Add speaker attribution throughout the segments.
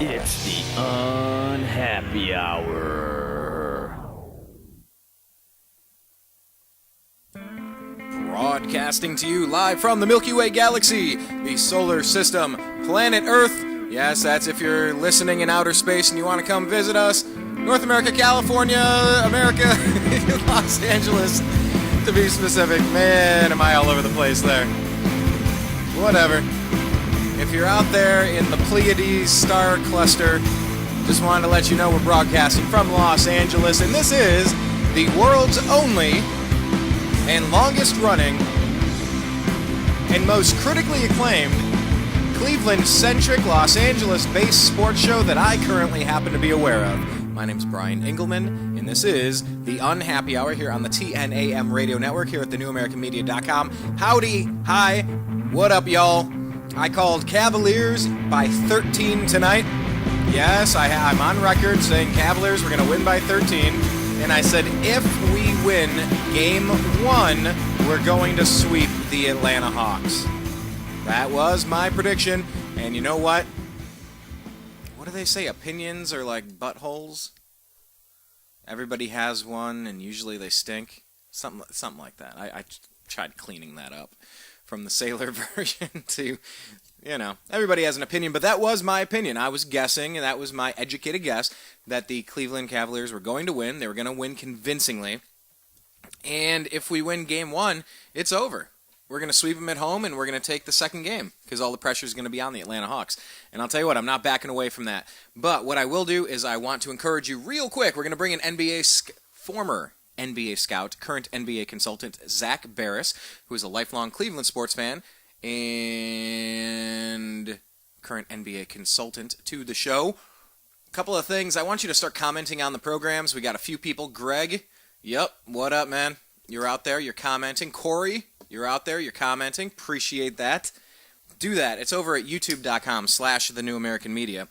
Speaker 1: It's the Unhappy Hour.
Speaker 2: Broadcasting to you live from the Milky Way Galaxy, the solar system, planet Earth. Yes, that's if you're listening in outer space and you want to come visit us. North America, California, America, Los Angeles, to be specific. Man, am I all over the place there. Whatever. If you're out there in the Pleiades star cluster, just wanted to let you know we're broadcasting from Los Angeles, and this is the world's only and longest running and most critically acclaimed Cleveland-centric, Los Angeles-based sports show that I currently happen to be aware of. My name's Brian Engelman, and this is the Unhappy Hour here on the TNAM radio network here at thenewamericanmedia.com. Howdy, hi, what up, y'all? I called Cavaliers by 13 tonight. Yes, I'm on record saying Cavaliers were going to win by 13. And I said, if we win Game 1, we're going to sweep the Atlanta Hawks. That was my prediction. And you know what? What do they say? Opinions are like buttholes? Everybody has one, and usually they stink. Something like that. I tried cleaning that up from the sailor version to, everybody has an opinion, but that was my opinion. I was guessing, and that was my educated guess, that the Cleveland Cavaliers were going to win. They were going to win convincingly. And if we win Game 1, it's over. We're going to sweep them at home, and we're going to take the second game because all the pressure is going to be on the Atlanta Hawks. And I'll tell you what, I'm not backing away from that. But what I will do is I want to encourage you real quick. We're going to bring an former NBA scout, current NBA consultant, Zak Baris, who is a lifelong Cleveland sports fan and current NBA consultant to the show. A couple of things. I want you to start commenting on the programs. We got a few people. Greg, yep, what up, man? You're out there, you're commenting. Corey, you're out there, you're commenting. Appreciate that. Do that. It's over at youtube.com/thenewamericanmedia.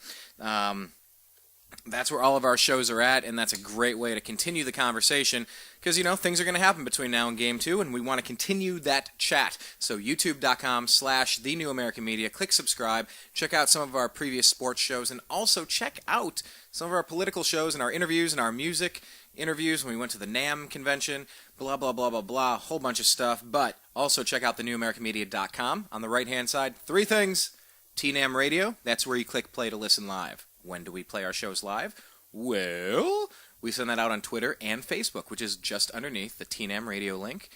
Speaker 2: That's where all of our shows are at, and that's a great way to continue the conversation because, things are going to happen between now and Game 2, and we want to continue that chat. So youtube.com/thenewamericanmedia. Click subscribe. Check out some of our previous sports shows, and also check out some of our political shows and our interviews and our music interviews when we went to the NAM convention, blah, blah, blah, blah, blah, a whole bunch of stuff. But also check out thenewamericanmedia.com. On the right-hand side, 3 things. TNAM Radio, that's where you click play to listen live. When do we play our shows live? Well, we send that out on Twitter and Facebook, which is just underneath the TNAM Radio link.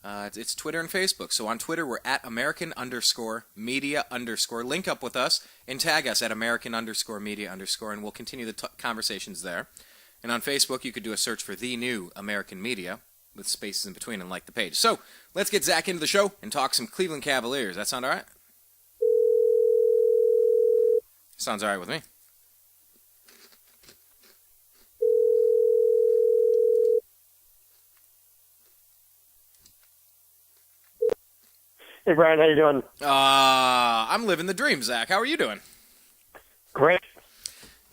Speaker 2: It's Twitter and Facebook. So on Twitter, we're at American_media_. Link up with us and tag us at American_media_, and we'll continue the conversations there. And on Facebook, you could do a search for The New American Media with spaces in between and like the page. So let's get Zach into the show and talk some Cleveland Cavaliers. That sound all right? Sounds all right with me.
Speaker 3: Hey, Brian, how you doing?
Speaker 2: I'm living the dream, Zach. How are you doing?
Speaker 3: Great.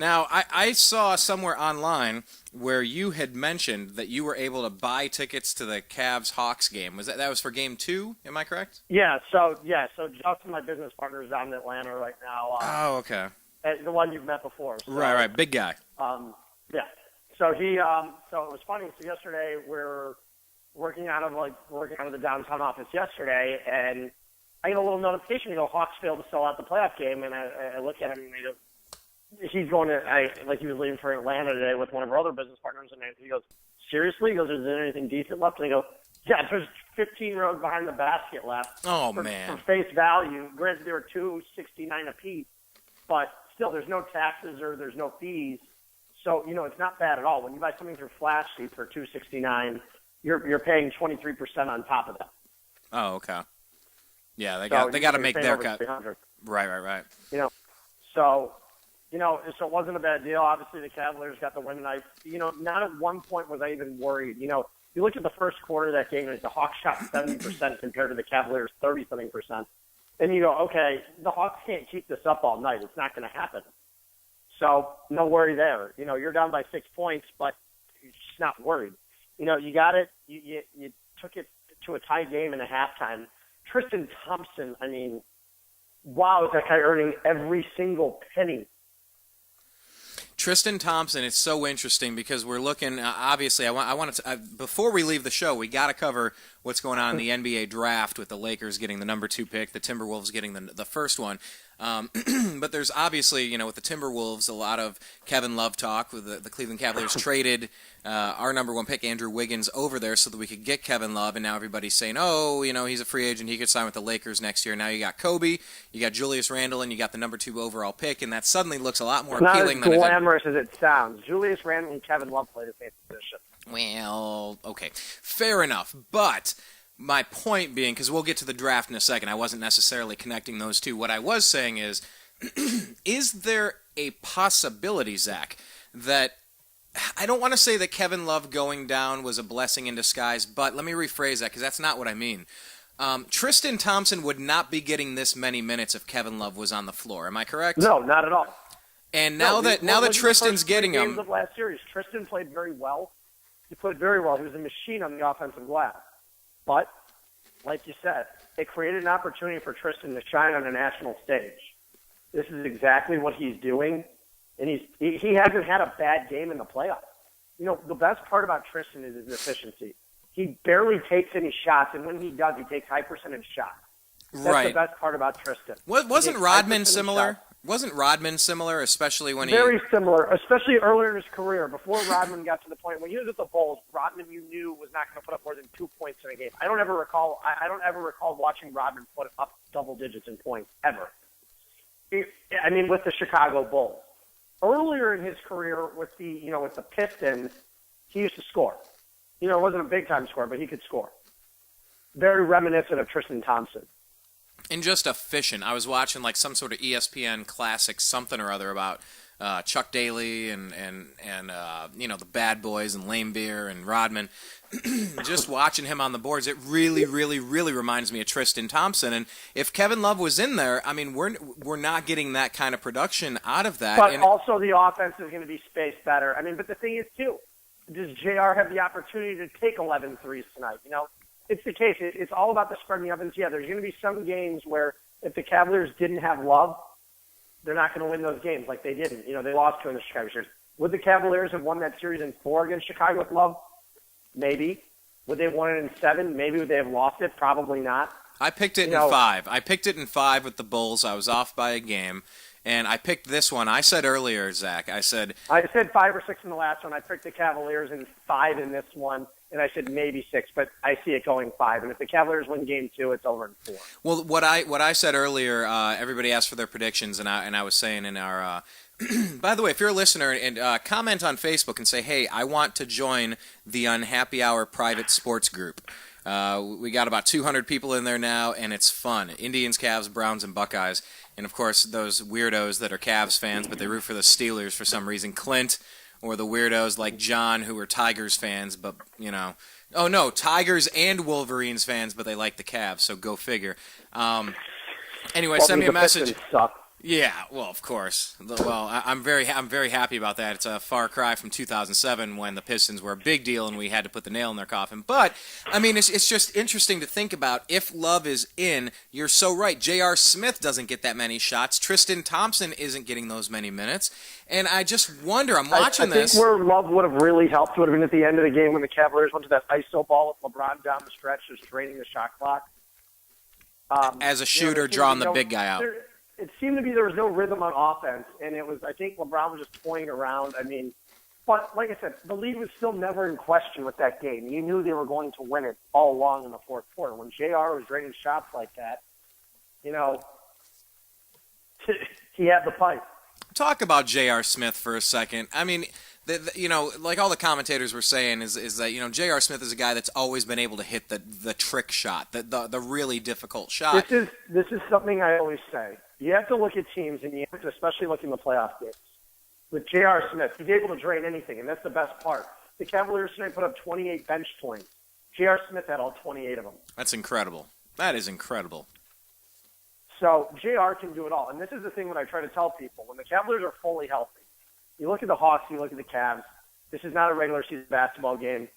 Speaker 2: Now, I saw somewhere online where you had mentioned that you were able to buy tickets to the Cavs-Hawks game. That was for Game 2? Am I correct?
Speaker 3: Yeah. So Justin, my business partner, is out in Atlanta right now.
Speaker 2: Oh, okay.
Speaker 3: The one you've met before. So,
Speaker 2: right. Big guy.
Speaker 3: Yeah. So he. So it was funny. So yesterday we're working out of the downtown office yesterday, and I get a little notification. Hawks failed to sell out the playoff game, and I look at him and I go, he's going to, he was leaving for Atlanta today with one of our other business partners, and he goes, seriously? He goes, is there anything decent left? And I go, yeah, there's 15 rows behind the basket left.
Speaker 2: Oh,
Speaker 3: for,
Speaker 2: man.
Speaker 3: For face value. Granted, there were $2.69 a piece, but still, there's no taxes or there's no fees. So, it's not bad at all. When you buy something through Flash Sheet for $2.69, you're paying 23% on top of that.
Speaker 2: Oh, okay. Yeah, they got to make their cut. Right.
Speaker 3: So it wasn't a bad deal. Obviously, the Cavaliers got the win tonight. Not at one point was I even worried. You look at the first quarter of that game, and the Hawks shot 70% compared to the Cavaliers 30-something%. And you go, okay, the Hawks can't keep this up all night. It's not going to happen. So no worry there. You're down by 6 points, but you're just not worried. You got it. You took it to a tie game in a halftime. Tristan Thompson, wow, is that guy earning every single penny
Speaker 2: Tristan Thompson, it's so interesting because we're looking. Obviously, I want to. Before we leave the show, we got to cover what's going on in the NBA draft with the Lakers getting the number 2 pick, the Timberwolves getting the first one. But there's obviously, with the Timberwolves, a lot of Kevin Love talk. With the Cleveland Cavaliers traded our number 1 pick, Andrew Wiggins, over there so that we could get Kevin Love, and now everybody's saying, oh, he's a free agent, he could sign with the Lakers next year. Now you got Kobe, you got Julius Randle, and you got the number 2 overall pick, and that suddenly looks a lot more appealing than
Speaker 3: it did. Not as glamorous as it sounds. Julius Randle and Kevin Love play the same position.
Speaker 2: Well, okay, fair enough, but my point being, because we'll get to the draft in a second, I wasn't necessarily connecting those two. What I was saying is there a possibility, Zach, that I don't want to say that Kevin Love going down was a blessing in disguise, but let me rephrase that because that's not what I mean. Tristan Thompson would not be getting this many minutes if Kevin Love was on the floor. Am I correct?
Speaker 3: No, not at all.
Speaker 2: And now that Tristan's getting him,
Speaker 3: of last series, Tristan played very well. He played very well. He was a machine on the offensive glass. But, like you said, it created an opportunity for Tristan to shine on a national stage. This is exactly what he's doing, and he hasn't had a bad game in the playoffs. The best part about Tristan is his efficiency. He barely takes any shots, and when he does, he takes high percentage shots. That's the best part about Tristan.
Speaker 2: Wasn't Rodman similar? Wasn't Rodman similar, especially when
Speaker 3: Very similar, especially earlier in his career, before Rodman got to the point when he was at the Bulls. Rodman, you knew, was not going to put up more than 2 points in a game. I don't ever recall watching Rodman put up double digits in points ever. With the Chicago Bulls. Earlier in his career with the Pistons, he used to score. It wasn't a big time score, but he could score. Very reminiscent of Tristan Thompson.
Speaker 2: And just efficient. I was watching like some sort of ESPN classic something or other about Chuck Daly and the Bad Boys and Lame Beer and Rodman. Just watching him on the boards, it really, really, really reminds me of Tristan Thompson. And if Kevin Love was in there, we're not getting that kind of production out of that.
Speaker 3: But also the offense is going to be spaced better. But the thing is, too, does JR have the opportunity to take 11 threes tonight? It's the case. It's all about the spreading the offense. Yeah, there's going to be some games where if the Cavaliers didn't have Love, they're not going to win those games like they didn't. They lost 2 in the Chicago series. Would the Cavaliers have won that series in 4 against Chicago with Love? Maybe. Would they have won it in 7? Maybe. Would they have lost it? Probably not.
Speaker 2: I picked it in 5. I picked it in 5 with the Bulls. I was off by a game. And I picked this one. I said earlier, Zach, I said 5
Speaker 3: or 6 in the last one. I picked the Cavaliers in 5 in this one. And I said maybe 6, but I see it going 5. And if the Cavaliers win Game 2, it's over in 4.
Speaker 2: Well, what I said earlier, everybody asked for their predictions, and I was saying in our. By the way, if you're a listener, and comment on Facebook and say, hey, I want to join the Unhappy Hour private sports group. We got about 200 people in there now, and it's fun. Indians, Cavs, Browns, and Buckeyes. And, of course, those weirdos that are Cavs fans, but they root for the Steelers for some reason. Clint. Or the weirdos like John who are Tigers fans, but, oh, no, Tigers and Wolverines fans, but they like the Cavs, so go figure. Anyway, send me a message. Yeah, well, of course. Well, I'm very happy about that. It's a far cry from 2007 when the Pistons were a big deal and we had to put the nail in their coffin. But, it's just interesting to think about. If Love is in, you're so right. J.R. Smith doesn't get that many shots. Tristan Thompson isn't getting those many minutes. And I just wonder, I'm watching this.
Speaker 3: I think where Love would have really helped would have been at the end of the game when the Cavaliers went to that ISO ball with LeBron down the stretch, just draining the shot clock.
Speaker 2: As a shooter, drawing the big guy out.
Speaker 3: It seemed to be there was no rhythm on offense, and I think LeBron was just toying around. But like I said, the lead was still never in question with that game. You knew they were going to win it all along in the fourth quarter. When JR was draining shots like that, he had the pipe.
Speaker 2: Talk about J.R. Smith for a second. Like all the commentators were saying is that, J.R. Smith is a guy that's always been able to hit the trick shot, the really difficult shot.
Speaker 3: This is something I always say. You have to look at teams, and you have to especially look in the playoff games. With J.R. Smith, he's able to drain anything, and that's the best part. The Cavaliers tonight put up 28 bench points. J.R. Smith had all 28 of them.
Speaker 2: That's incredible. That is incredible.
Speaker 3: So JR can do it all. And this is the thing that I try to tell people. When the Cavaliers are fully healthy, you look at the Hawks, you look at the Cavs, this is not a regular season basketball game.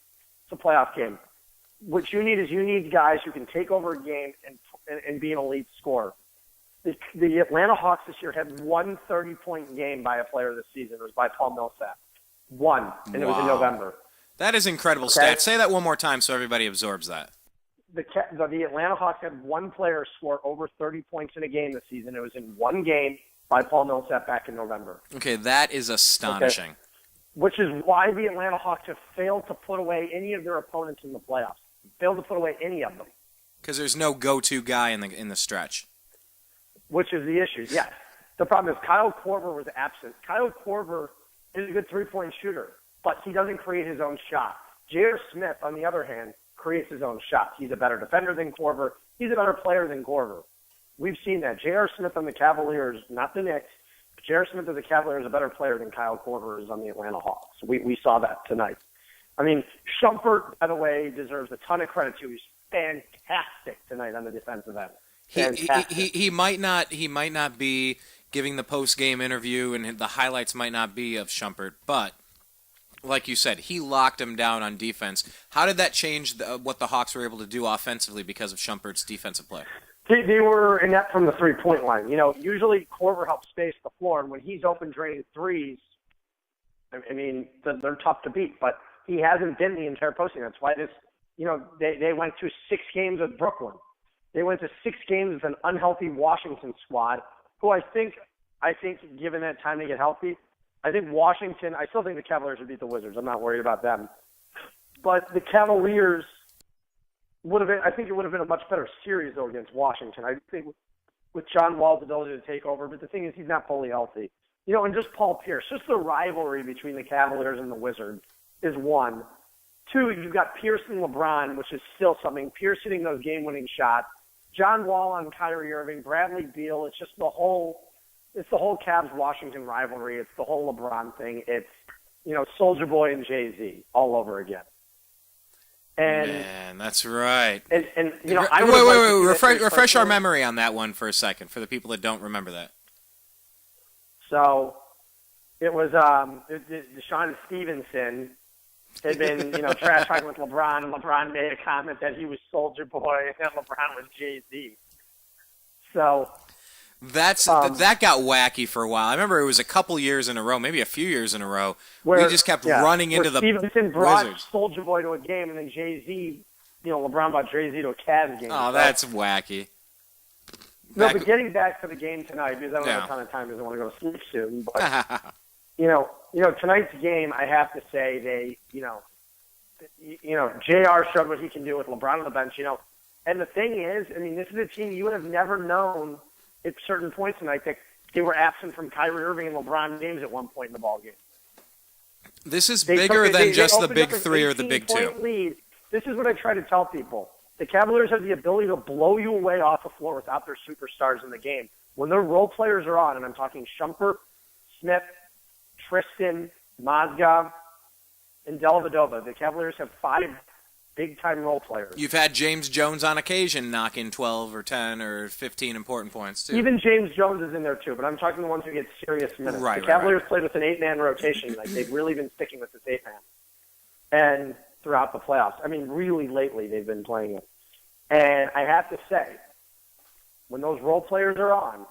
Speaker 3: It's a playoff game. What you need is guys who can take over a game and be an elite scorer. The Atlanta Hawks this year had one 30-point game by a player this season. It was by Paul Millsap. One, and it was in November.
Speaker 2: That is incredible
Speaker 3: Okay.
Speaker 2: stat. Say that one more time so everybody absorbs that.
Speaker 3: The Atlanta Hawks had one player score over 30 points in a game this season. It was in one game by Paul Millsap back in November.
Speaker 2: Okay, that is astonishing.
Speaker 3: Okay. Which is why the Atlanta Hawks have failed to put away any of their opponents in the playoffs. Failed to put away any of them.
Speaker 2: Because there's no go-to guy in the stretch.
Speaker 3: Which is the issue, yes. The problem is Kyle Korver was absent. Kyle Korver is a good three-point shooter, but he doesn't create his own shot. J.R. Smith, on the other hand, creates his own shots. He's a better defender than Korver. He's a better player than Korver. We've seen that. J.R. Smith on the Cavaliers, not the Knicks, but J.R. Smith of the Cavaliers is a better player than Kyle Korver is on the Atlanta Hawks. We saw that tonight. I mean, Shumpert, by the way, deserves a ton of credit too. He's fantastic tonight on the defensive end.
Speaker 2: He might not be giving the post-game interview, and the highlights might not be of Shumpert, but like you said, he locked him down on defense. How did that change what the Hawks were able to do offensively because of Shumpert's defensive play?
Speaker 3: They were inept from the three-point line. You know, usually Korver helps space the floor, and when he's open draining threes, I mean, they're tough to beat, but he hasn't been the entire posting. That's why they went to 6 games with Brooklyn. They went to 6 games with an unhealthy Washington squad, who I think, given that time to get healthy, I think Washington, I still think the Cavaliers would beat the Wizards. I'm not worried about them. But the Cavaliers would have been, I think it would have been a much better series, though, against Washington. I think with John Wall's ability to take over, but the thing is he's not fully healthy. You know, and just Paul Pierce, just the rivalry between the Cavaliers and the Wizards is one. 2, you've got Pierce and LeBron, which is still something. Pierce hitting those game-winning shots. John Wall on Kyrie Irving, Bradley Beal. It's just the whole Cavs-Washington rivalry. It's the whole LeBron thing. It's, you know, Soulja Boy and Jay-Z all over again. And,
Speaker 2: man, that's right.
Speaker 3: And you know,
Speaker 2: wait. Refresh our memory on that one for a second for the people that don't remember that.
Speaker 3: So it was Deshaun Stevenson had been, you know, trash talking with LeBron, and LeBron made a comment that he was Soulja Boy and LeBron was Jay-Z. So
Speaker 2: that got wacky for a while. I remember it was a couple years in a row, maybe a few years in a row. We just kept running into the
Speaker 3: Stevenson brought
Speaker 2: Wizards.
Speaker 3: Soulja Boy to a game, and then Jay-Z, you know, LeBron brought Jay-Z to a Cavs game.
Speaker 2: Oh, that's wacky.
Speaker 3: No, but getting back to the game tonight, because I don't have a ton of time because I want to go to sleep soon. But you know, tonight's game, I have to say you know, JR showed what he can do with LeBron on the bench. You know, and the thing is, I mean, this is a team you would have never known at certain points tonight that they were absent from Kyrie Irving and LeBron James at one point in the ballgame.
Speaker 2: This is bigger than just the big 3 or the big 2.
Speaker 3: Lead. This is what I try to tell people. The Cavaliers have the ability to blow you away off the floor without their superstars in the game. When their role players are on, and I'm talking Shumpert, Smith, Tristan, Mozgov, and Dellavedova, the Cavaliers have 5 big-time role players.
Speaker 2: You've had James Jones on occasion knock in 12 or 10 or 15 important points, too.
Speaker 3: Even James Jones is in there, too, but I'm talking the ones who get serious minutes.
Speaker 2: Right,
Speaker 3: the Cavaliers played with an 8-man rotation. Like, they've really been sticking with this 8-man. And throughout the playoffs. I mean, really lately they've been playing it. And I have to say, when those role players are on,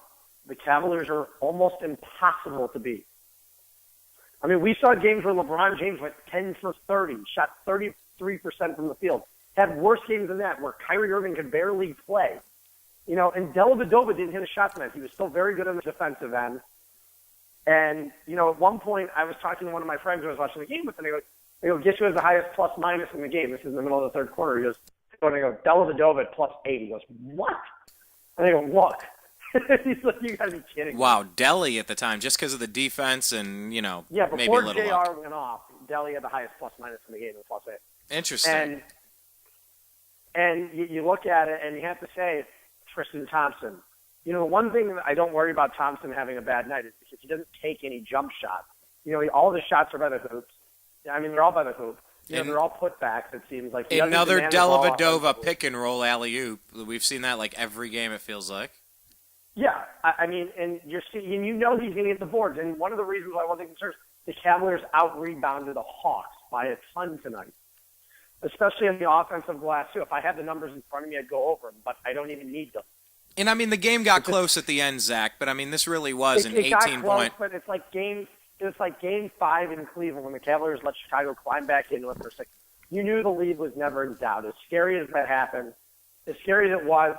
Speaker 3: the Cavaliers are almost impossible to beat. I mean, we saw games where LeBron James went 10 for 30, shot 33% from the field. Had worse games than that, where Kyrie Irving could barely play. You know, and Dellavedova didn't hit a shot tonight. He was still very good on the defensive end. And, you know, at one point, I was talking to one of my friends who was watching the game with, and I go, guess who has the highest plus-minus in the game? This is in the middle of the third quarter. He goes, and I go, Dellavedova at +8. He goes, what? And I go, what? He's like, you got to be kidding me.
Speaker 2: Wow, Delly at the time, just because of the defense and, you know,
Speaker 3: yeah,
Speaker 2: maybe a little
Speaker 3: before
Speaker 2: luck.
Speaker 3: JR went off, Delly had the highest plus-minus in the game at +8.
Speaker 2: Interesting.
Speaker 3: And you look at it, and you have to say, Tristan Thompson. You know, the one thing that I don't worry about Thompson having a bad night is because he doesn't take any jump shots. You know, all of his shots are by the hoops. I mean, they're all by the hoop. You know, they're all putbacks, it seems like.
Speaker 2: Another Dellavedova pick-and-roll alley-oop. We've seen that like every game, it feels like.
Speaker 3: Yeah, I mean, and you know he's going to get the boards. And one of the reasons why I wasn't concerned, the Cavaliers out-rebounded the Hawks by a ton tonight, especially on the offensive glass, too. If I had the numbers in front of me, I'd go over them, but I don't even need them.
Speaker 2: And I mean, the game got close at the end, Zach. But I mean, this really was an
Speaker 3: it got
Speaker 2: 18-point.
Speaker 3: close, but it's like game 5 in Cleveland when the Cavaliers let Chicago climb back into it for 6. You knew the lead was never in doubt. As scary as that happened, as scary as it was,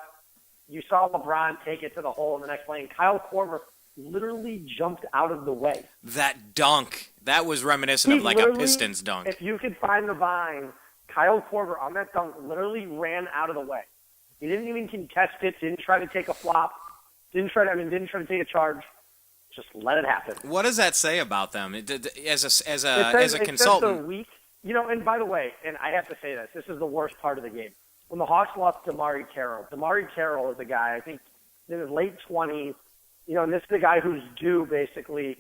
Speaker 3: you saw LeBron take it to the hole in the next lane. Kyle Korver literally jumped out of the way.
Speaker 2: That dunk, that was reminiscent of like a Pistons dunk.
Speaker 3: If you could find the vine, Kyle Korver on that dunk literally ran out of the way. He didn't even contest it. Didn't try to take a flop. Didn't try to take a charge. Just let it happen.
Speaker 2: What does that say about them? As a
Speaker 3: It
Speaker 2: consultant,
Speaker 3: says they're weak. And by the way, and I have to say this is the worst part of the game. When the Hawks lost Damari Carroll is a guy, I think, in his late 20s, and this is the guy who's due, basically,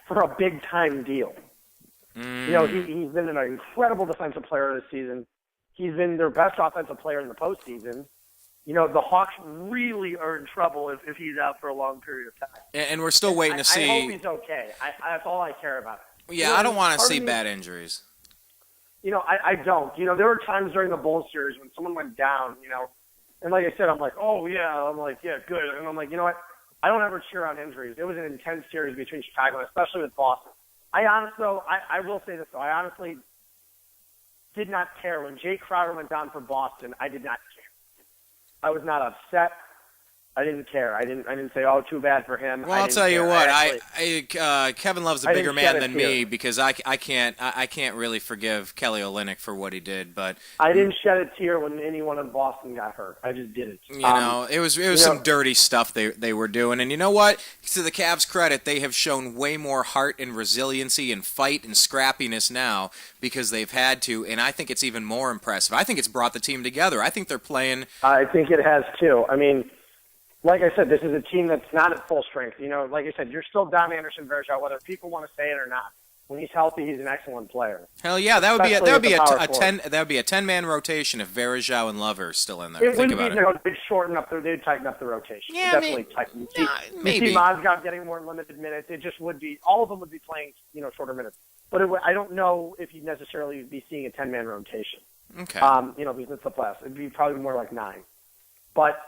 Speaker 3: for a big-time deal. He's been an incredible defensive player this season. He's been their best offensive player in the postseason. The Hawks really are in trouble if he's out for a long period of time.
Speaker 2: And we're still waiting to see.
Speaker 3: I hope he's okay. That's all I care about.
Speaker 2: Yeah, I don't want to see bad injuries.
Speaker 3: I don't. There were times during the Bulls series when someone went down, and like I said, I'm like, oh, yeah. I'm like, yeah, good. And I'm like, you know what? I don't ever cheer on injuries. It was an intense series between Chicago, especially with Boston. I will say this, though. I honestly did not care. When Jay Crowder went down for Boston, I did not care. I was not upset. I didn't care. I didn't say, oh, too bad for him.
Speaker 2: Well, I'll tell you what. Kevin Love's a bigger man than me because I can't really forgive Kelly Olynyk for what he did. But
Speaker 3: I didn't shed a tear when anyone in Boston got hurt. I just didn't.
Speaker 2: It was some dirty stuff they were doing. And you know what? To the Cavs' credit, they have shown way more heart and resiliency and fight and scrappiness now because they've had to. And I think it's even more impressive. I think it's brought the team together. I think they're playing.
Speaker 3: I think it has too. I mean, like I said, this is a team that's not at full strength. Like I said, you're still Don Anderson Varejao, whether people want to say it or not. When he's healthy, he's an excellent player.
Speaker 2: Hell yeah, that would be a 10-man rotation if Varejao and Love are still in there.
Speaker 3: They'd shorten up they'd tighten up the rotation.
Speaker 2: Yeah,
Speaker 3: definitely tighten.
Speaker 2: Maybe.
Speaker 3: You see Mozgov getting more limited minutes. It just would be all of them would be playing shorter minutes. But I don't know if you'd necessarily be seeing a 10-man rotation.
Speaker 2: Okay.
Speaker 3: Because it's the playoffs. It'd be probably more like 9. But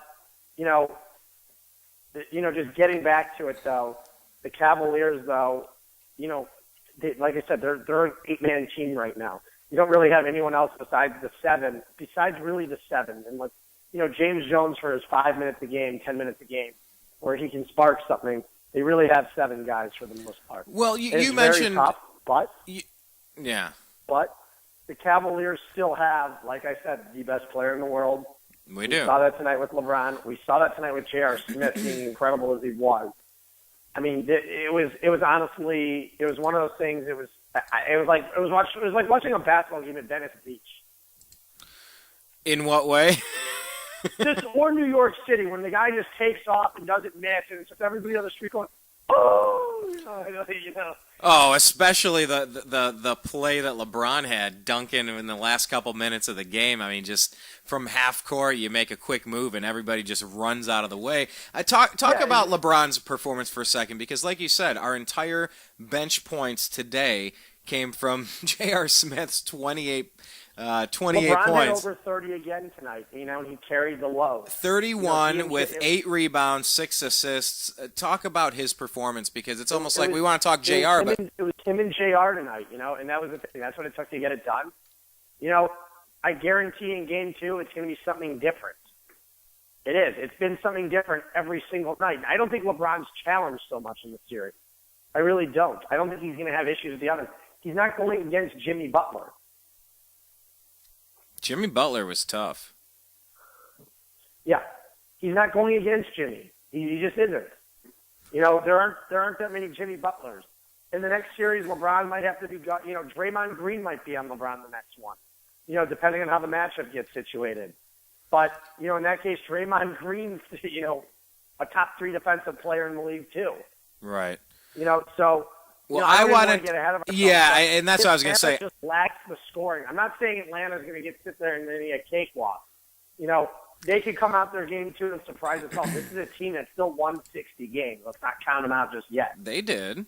Speaker 3: just getting back to it, though, the Cavaliers, though, like I said, they're an 8-man team right now. You don't really have anyone else besides the 7, And, James Jones for his 5 minutes a game, 10 minutes a game, where he can spark something. They really have 7 guys for the most part.
Speaker 2: Well, you
Speaker 3: it's
Speaker 2: mentioned...
Speaker 3: very tough, but...
Speaker 2: Yeah.
Speaker 3: But the Cavaliers still have, like I said, the best player in the world.
Speaker 2: We do.
Speaker 3: We saw that tonight with LeBron. We saw that tonight with J.R. Smith being incredible as he was. I mean, it was honestly, it was one of those things. It was like watching a basketball game at Venice Beach.
Speaker 2: In what way?
Speaker 3: Or New York City, when the guy just takes off and doesn't miss, and it's just everybody on the street going, oh,
Speaker 2: Oh, especially the play that LeBron had, dunking in the last couple minutes of the game. I mean, just from half court, you make a quick move and everybody just runs out of the way. Talk about LeBron's performance for a second, because like you said, our entire bench points today came from J.R. Smith's 28
Speaker 3: LeBron
Speaker 2: points.
Speaker 3: Had over 30 again tonight, and he carried the load.
Speaker 2: 31 with 8 rebounds, 6 assists. Talk about his performance, because it's almost like we want to talk JR.
Speaker 3: It was him and JR tonight, and that was the thing. That's what it took to get it done. I guarantee in Game 2 it's going to be something different. It is. It's been something different every single night. I don't think LeBron's challenged so much in the series. I really don't. I don't think he's going to have issues with the others. He's not going against Jimmy Butler.
Speaker 2: Jimmy Butler was tough.
Speaker 3: Yeah, he's not going against Jimmy. He just isn't. There aren't that many Jimmy Butlers. In the next series, LeBron might have to be. Draymond Green might be on LeBron the next one. Depending on how the matchup gets situated. But in that case, Draymond Green's a top 3 defensive player in the league too.
Speaker 2: Right.
Speaker 3: So.
Speaker 2: Well,
Speaker 3: I
Speaker 2: wanted
Speaker 3: want to get ahead of ourselves.
Speaker 2: Yeah, and that's what I was going to say.
Speaker 3: Just lacks the scoring. I'm not saying Atlanta's going to sit there and be a cakewalk. They could come out their Game 2 and surprise us all. This is a team that still won 60 games. Let's not count them out just yet.
Speaker 2: They did.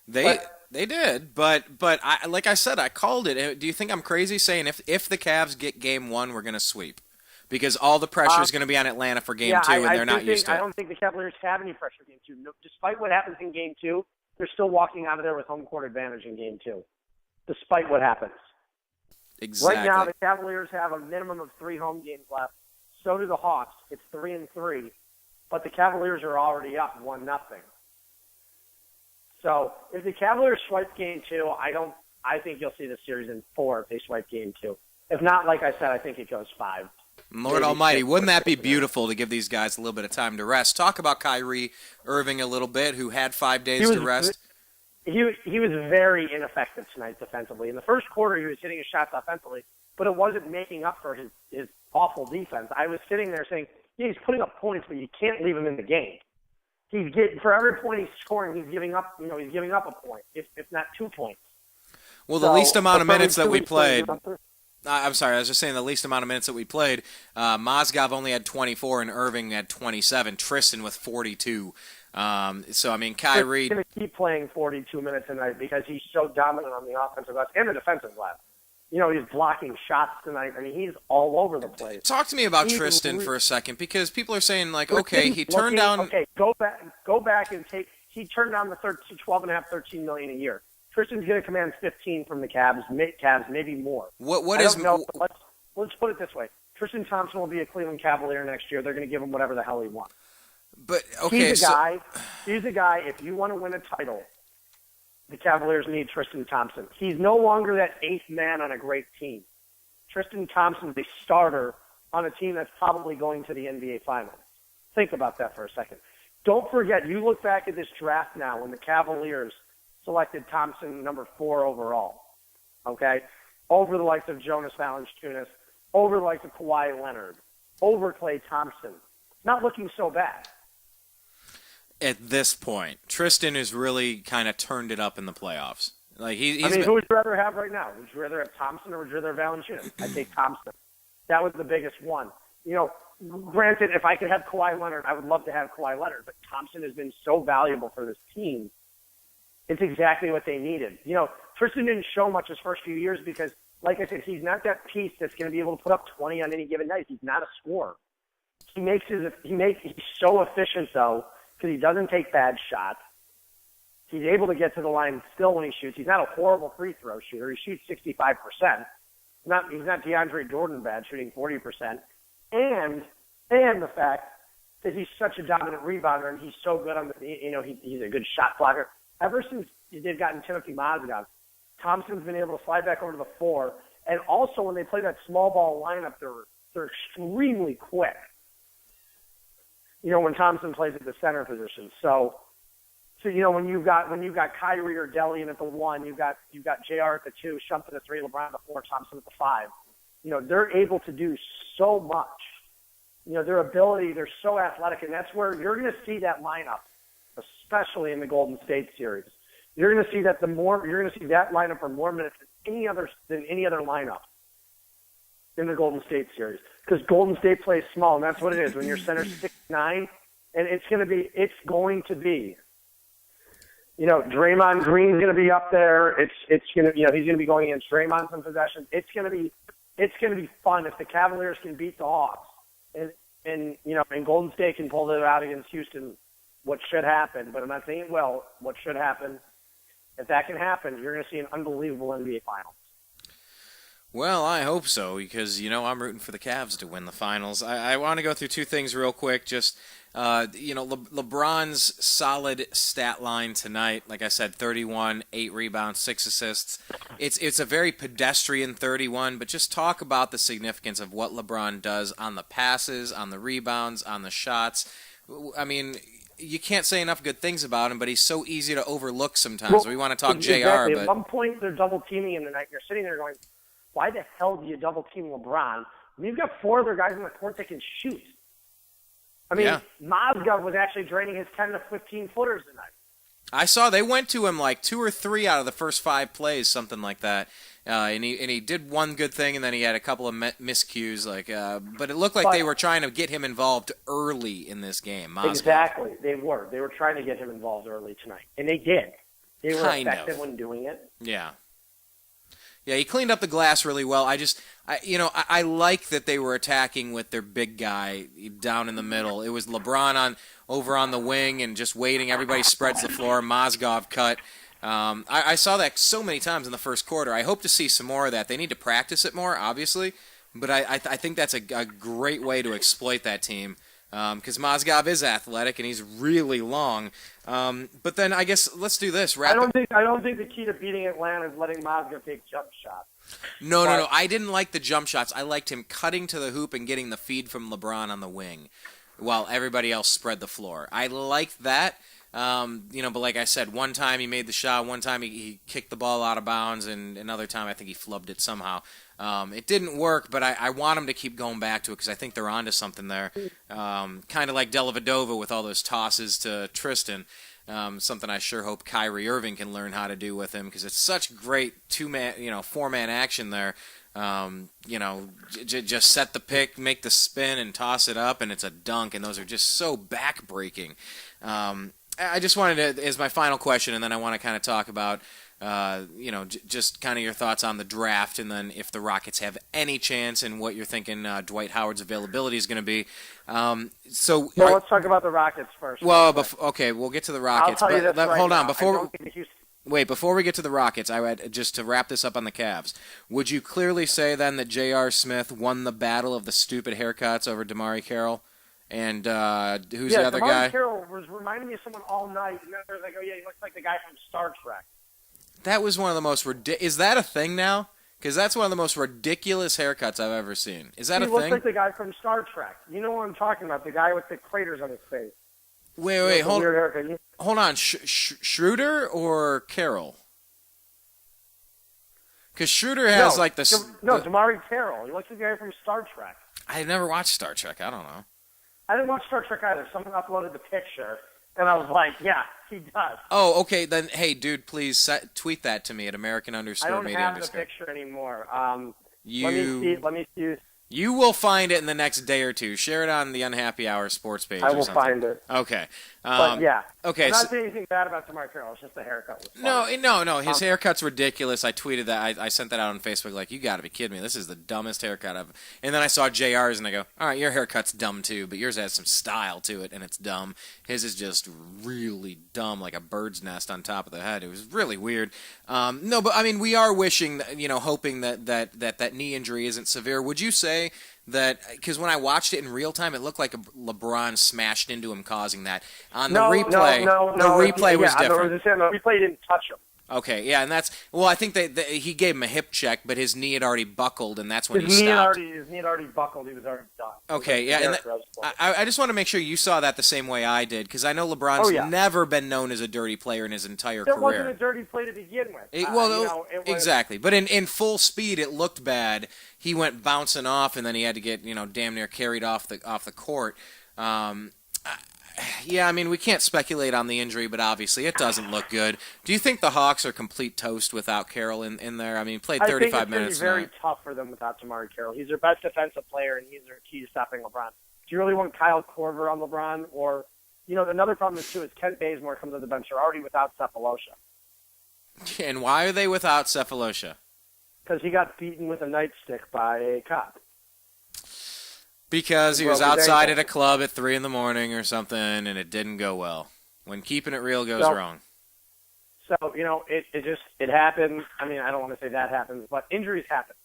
Speaker 2: They did. But I, like I said, I called it. Do you think I'm crazy saying if the Cavs get Game 1, we're going to sweep? because all the pressure is going to be on Atlanta for Game 2, and they're not used to it.
Speaker 3: I don't think the Cavaliers have any pressure in Game 2. No, despite what happens in Game 2, they're still walking out of there with home court advantage in Game 2, despite what happens.
Speaker 2: Exactly.
Speaker 3: Right now, the Cavaliers have a minimum of 3 home games left. So do the Hawks. It's 3-3, but the Cavaliers are already up 1-0. So if the Cavaliers swipe Game 2, I think you'll see the series in 4 if they swipe Game 2. If not, like I said, I think it goes 5.
Speaker 2: Lord Almighty, wouldn't that be beautiful to give these guys a little bit of time to rest? Talk about Kyrie Irving a little bit, who had 5 days to rest.
Speaker 3: He was very ineffective tonight defensively. In the first quarter, he was hitting his shots offensively, but it wasn't making up for his awful defense. I was sitting there saying, yeah, he's putting up points, but you can't leave him in the game. He's getting, for every point he's scoring, he's giving up a point, if not 2 points.
Speaker 2: Well, the least amount of minutes that we played. I'm sorry, I was just saying the least amount of minutes that we played, Mozgov only had 24 and Irving had 27, Tristan with 42. So, I mean, Kyrie...
Speaker 3: He's going to keep playing 42 minutes tonight because he's so dominant on the offensive glass and the defensive glass. You know, he's blocking shots tonight. I mean, he's all over the place.
Speaker 2: Talk to me about Tristan for a second, because people are saying, like, okay, he turned down...
Speaker 3: Okay, go back and take... He turned down the $13 million a year. Tristan's going to command 15 from the Cavs, maybe more.
Speaker 2: What is?
Speaker 3: No, let's put it this way: Tristan Thompson will be a Cleveland Cavalier next year. They're going to give him whatever the hell he wants.
Speaker 2: But okay,
Speaker 3: he's a guy. If you want to win a title, the Cavaliers need Tristan Thompson. He's no longer that 8th man on a great team. Tristan Thompson's a starter on a team that's probably going to the NBA Finals. Think about that for a second. Don't forget, you look back at this draft now when the Cavaliers selected Thompson number 4 overall, okay, over the likes of Jonas Valanciunas, over the likes of Kawhi Leonard, over Klay Thompson. Not looking so bad.
Speaker 2: At this point, Tristan has really kind of turned it up in the playoffs. Like who
Speaker 3: would you rather have right now? Would you rather have Thompson or would you rather have Valanciunas? I'd take Thompson. That was the biggest one. You know, granted, if I could have Kawhi Leonard, I would love to have Kawhi Leonard, but Thompson has been so valuable for this team. It's exactly what they needed. You know, Tristan didn't show much his first few years because, like I said, he's not that piece that's going to be able to put up 20 on any given night. He's not a scorer. He's so efficient, though, because he doesn't take bad shots. He's able to get to the line still when he shoots. He's not a horrible free throw shooter. He shoots 65%. He's not DeAndre Jordan bad, shooting 40%. And the fact that he's such a dominant rebounder and he's so good on he's a good shot blocker. Ever since they've gotten Timothy Mozgov, Thompson's been able to slide back over to the 4. And also when they play that small ball lineup, they're extremely quick. You know, when Thompson plays at the center position. So you know, when you've got Kyrie or Delian at the 1, you've got JR at the 2, Shumpert at the 3, LeBron at the 4, Thompson at the 5. You know, they're able to do so much. You know, their ability, they're so athletic, and that's where you're going to see that lineup, especially in the Golden State series. You're going to see that you're going to see that lineup for more minutes than any other lineup in the Golden State series, because Golden State plays small, and that's what it is. When your center's 6'9", and it's going to be. You know, Draymond Green's going to be up there. It's going to, you know, he's going to be going against Draymond some possessions. It's going to be fun if the Cavaliers can beat the Hawks, and you know, and Golden State can pull it out against Houston. What should happen, but I'm not saying what should happen. If that can happen, you're going to see an unbelievable NBA Finals.
Speaker 2: Well, I hope so, because, you know, I'm rooting for the Cavs to win the finals. I want to go through 2 things real quick. Just, you know, LeBron's solid stat line tonight, like I said, 31, 8 rebounds, 6 assists. It's a very pedestrian 31, but just talk about the significance of what LeBron does on the passes, on the rebounds, on the shots. I mean, you can't say enough good things about him, but he's so easy to overlook sometimes.
Speaker 3: Well,
Speaker 2: we want to talk
Speaker 3: exactly.
Speaker 2: JR, but
Speaker 3: at one point they're double teaming him tonight. You're sitting there going, why the hell do you double team LeBron? I mean, you've got 4 other guys on the court that can shoot. I mean, yeah. Mozgov was actually draining his 10 to 15 footers tonight.
Speaker 2: I saw they went to him like 2 or 3 out of the first 5 plays, something like that. And he did one good thing, and then he had a couple of miscues. But it looked like they were trying to get him involved early in this game. Mozgov.
Speaker 3: Exactly, they were. They were trying to get him involved early tonight, and they did. They were effective when doing it.
Speaker 2: Yeah. Yeah, he cleaned up the glass really well. I like that they were attacking with their big guy down in the middle. It was LeBron over on the wing and just waiting. Everybody spreads the floor. Mozgov cut. I saw that so many times in the first quarter. I hope to see some more of that. They need to practice it more, obviously, but I think that's a great way to exploit that team. Because Mozgov is athletic and he's really long. But then I guess let's do this.
Speaker 3: I don't think the key to beating Atlanta is letting Mozgov take jump shots.
Speaker 2: No. I didn't like the jump shots. I liked him cutting to the hoop and getting the feed from LeBron on the wing, while everybody else spread the floor. I liked that. But like I said, one time he made the shot, one time he kicked the ball out of bounds, and another time I think he flubbed it somehow. It didn't work, but I want him to keep going back to it because I think they're onto something there. Kind of like Dellavedova with all those tosses to Tristan. Something I sure hope Kyrie Irving can learn how to do with him because it's such great four-man action there. Just set the pick, make the spin, and toss it up, and it's a dunk, and those are just so back-breaking. I just wanted to, as my final question, and then I want to kind of talk about, just kind of your thoughts on the draft, and then if the Rockets have any chance, and what you're thinking Dwight Howard's availability is going to be. Let's
Speaker 3: talk about the Rockets first.
Speaker 2: Well, okay, we'll get to the Rockets.
Speaker 3: I'll tell you this
Speaker 2: hold on,
Speaker 3: before.
Speaker 2: Before we get to the Rockets, I would just to wrap this up on the Cavs. Would you clearly say then that J.R. Smith won the battle of the stupid haircuts over DeMarre Carroll? And who's the other guy?
Speaker 3: DeMarre Carroll was reminding me of someone all night. And then they're like, oh yeah, he looks like the guy from Star Trek.
Speaker 2: That was one of the most Is that a thing now? Because that's one of the most ridiculous haircuts I've ever seen. Is that a thing?
Speaker 3: He looks like the guy from Star Trek. You know what I'm talking about? The guy with the craters on his face.
Speaker 2: Wait, hold on. Schroeder or Carroll? Because Schroeder has
Speaker 3: DeMarre Carroll. He looks like the guy from Star Trek.
Speaker 2: I never watched Star Trek. I don't know.
Speaker 3: I didn't watch Star Trek either. Someone uploaded the picture, and I was like, yeah, he does.
Speaker 2: Oh, okay. Then, hey, dude, please tweet that to me at American_media_.
Speaker 3: I don't have the picture anymore. Let me see.
Speaker 2: You will find it in the next day or two. Share it on the Unhappy Hour sports page.
Speaker 3: I will find it.
Speaker 2: Okay.
Speaker 3: But yeah.
Speaker 2: Okay.
Speaker 3: I'm not saying anything bad about DeMarre Carroll. It's just the haircut was fun.
Speaker 2: No. His haircut's ridiculous. I tweeted that. I sent that out on Facebook. Like, you got to be kidding me. This is the dumbest haircut I've. And then I saw JR's and I go, all right, your haircut's dumb too, but yours has some style to it and it's dumb. His is just really dumb, like a bird's nest on top of the head. It was really weird. No, but I mean, we are wishing, hoping that knee injury isn't severe. Would you say that, because when I watched it in real time, it looked like LeBron smashed into him, causing that. On the replay, the replay was different.
Speaker 3: The replay didn't touch him.
Speaker 2: Okay, yeah, and I think that he gave him a hip check, but his knee had already buckled, and that's when he stopped.
Speaker 3: His knee had already buckled. He was already done.
Speaker 2: Okay, yeah, and I just want to make sure you saw that the same way I did, because I know LeBron's never been known as a dirty player in his entire career.
Speaker 3: It wasn't a dirty play to begin with.
Speaker 2: Exactly, but in full speed, it looked bad. He went bouncing off, and then he had to get damn near carried off the court. Yeah, I mean, we can't speculate on the injury, but obviously it doesn't look good. Do you think the Hawks are complete toast without Carroll in there? I mean, played 35 minutes.
Speaker 3: I think it's going to be very tough for them without DeMarre Carroll. He's their best defensive player, and he's their key to stopping LeBron. Do you really want Kyle Korver on LeBron? Or, another problem too is Kent Bazemore comes to the bench. They're already without Cephalosha.
Speaker 2: And why are they without Cephalosha?
Speaker 3: Because he got beaten with a nightstick by a cop.
Speaker 2: Because he was outside at a club at 3 a.m. or something, and it didn't go well. When keeping it real goes wrong.
Speaker 3: So, it happened. I mean, I don't want to say that happens, but injuries happen.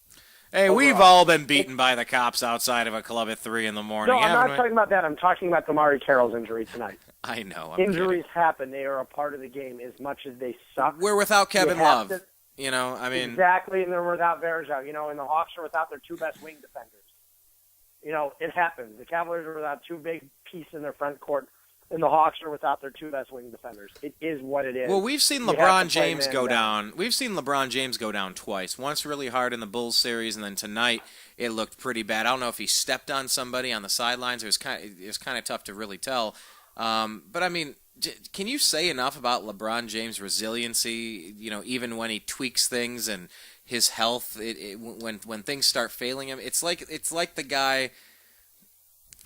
Speaker 2: Hey, overall, we've all been beaten by the cops outside of a club at 3 a.m. No,
Speaker 3: I'm not talking about that. I'm talking about DeMarre Carroll's injury tonight.
Speaker 2: I know.
Speaker 3: Injuries happen. They are a part of the game as much as they suck.
Speaker 2: We're without Kevin Love. I mean.
Speaker 3: Exactly, and they're without Verjao. And the Hawks are without their two best wing defenders. It happens. The Cavaliers are without two big pieces in their front court, and the Hawks are without their two best wing defenders. It is what it is.
Speaker 2: Well, we've seen LeBron James go down. We've seen LeBron James go down twice. Once really hard in the Bulls series, and then tonight it looked pretty bad. I don't know if he stepped on somebody on the sidelines. It was kind of tough to really tell. But I mean, can you say enough about LeBron James' resiliency? Even when he tweaks things and his health, when things start failing him, it's like the guy.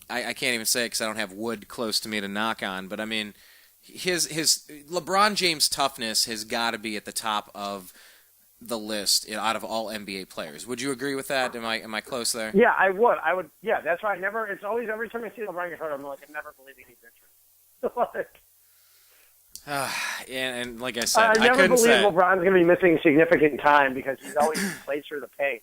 Speaker 2: I can't even say it because I don't have wood close to me to knock on. But I mean, his LeBron James' toughness has got to be at the top of the list out of all NBA players. Would you agree with that? Am I close there?
Speaker 3: Yeah, I would. Yeah, that's why it's always, every time I see LeBron get hurt, I'm like, I never believe he needs injury.
Speaker 2: And like I said,
Speaker 3: I never
Speaker 2: couldn't
Speaker 3: believe
Speaker 2: say.
Speaker 3: LeBron's going to be missing significant time because he's always played through the pain.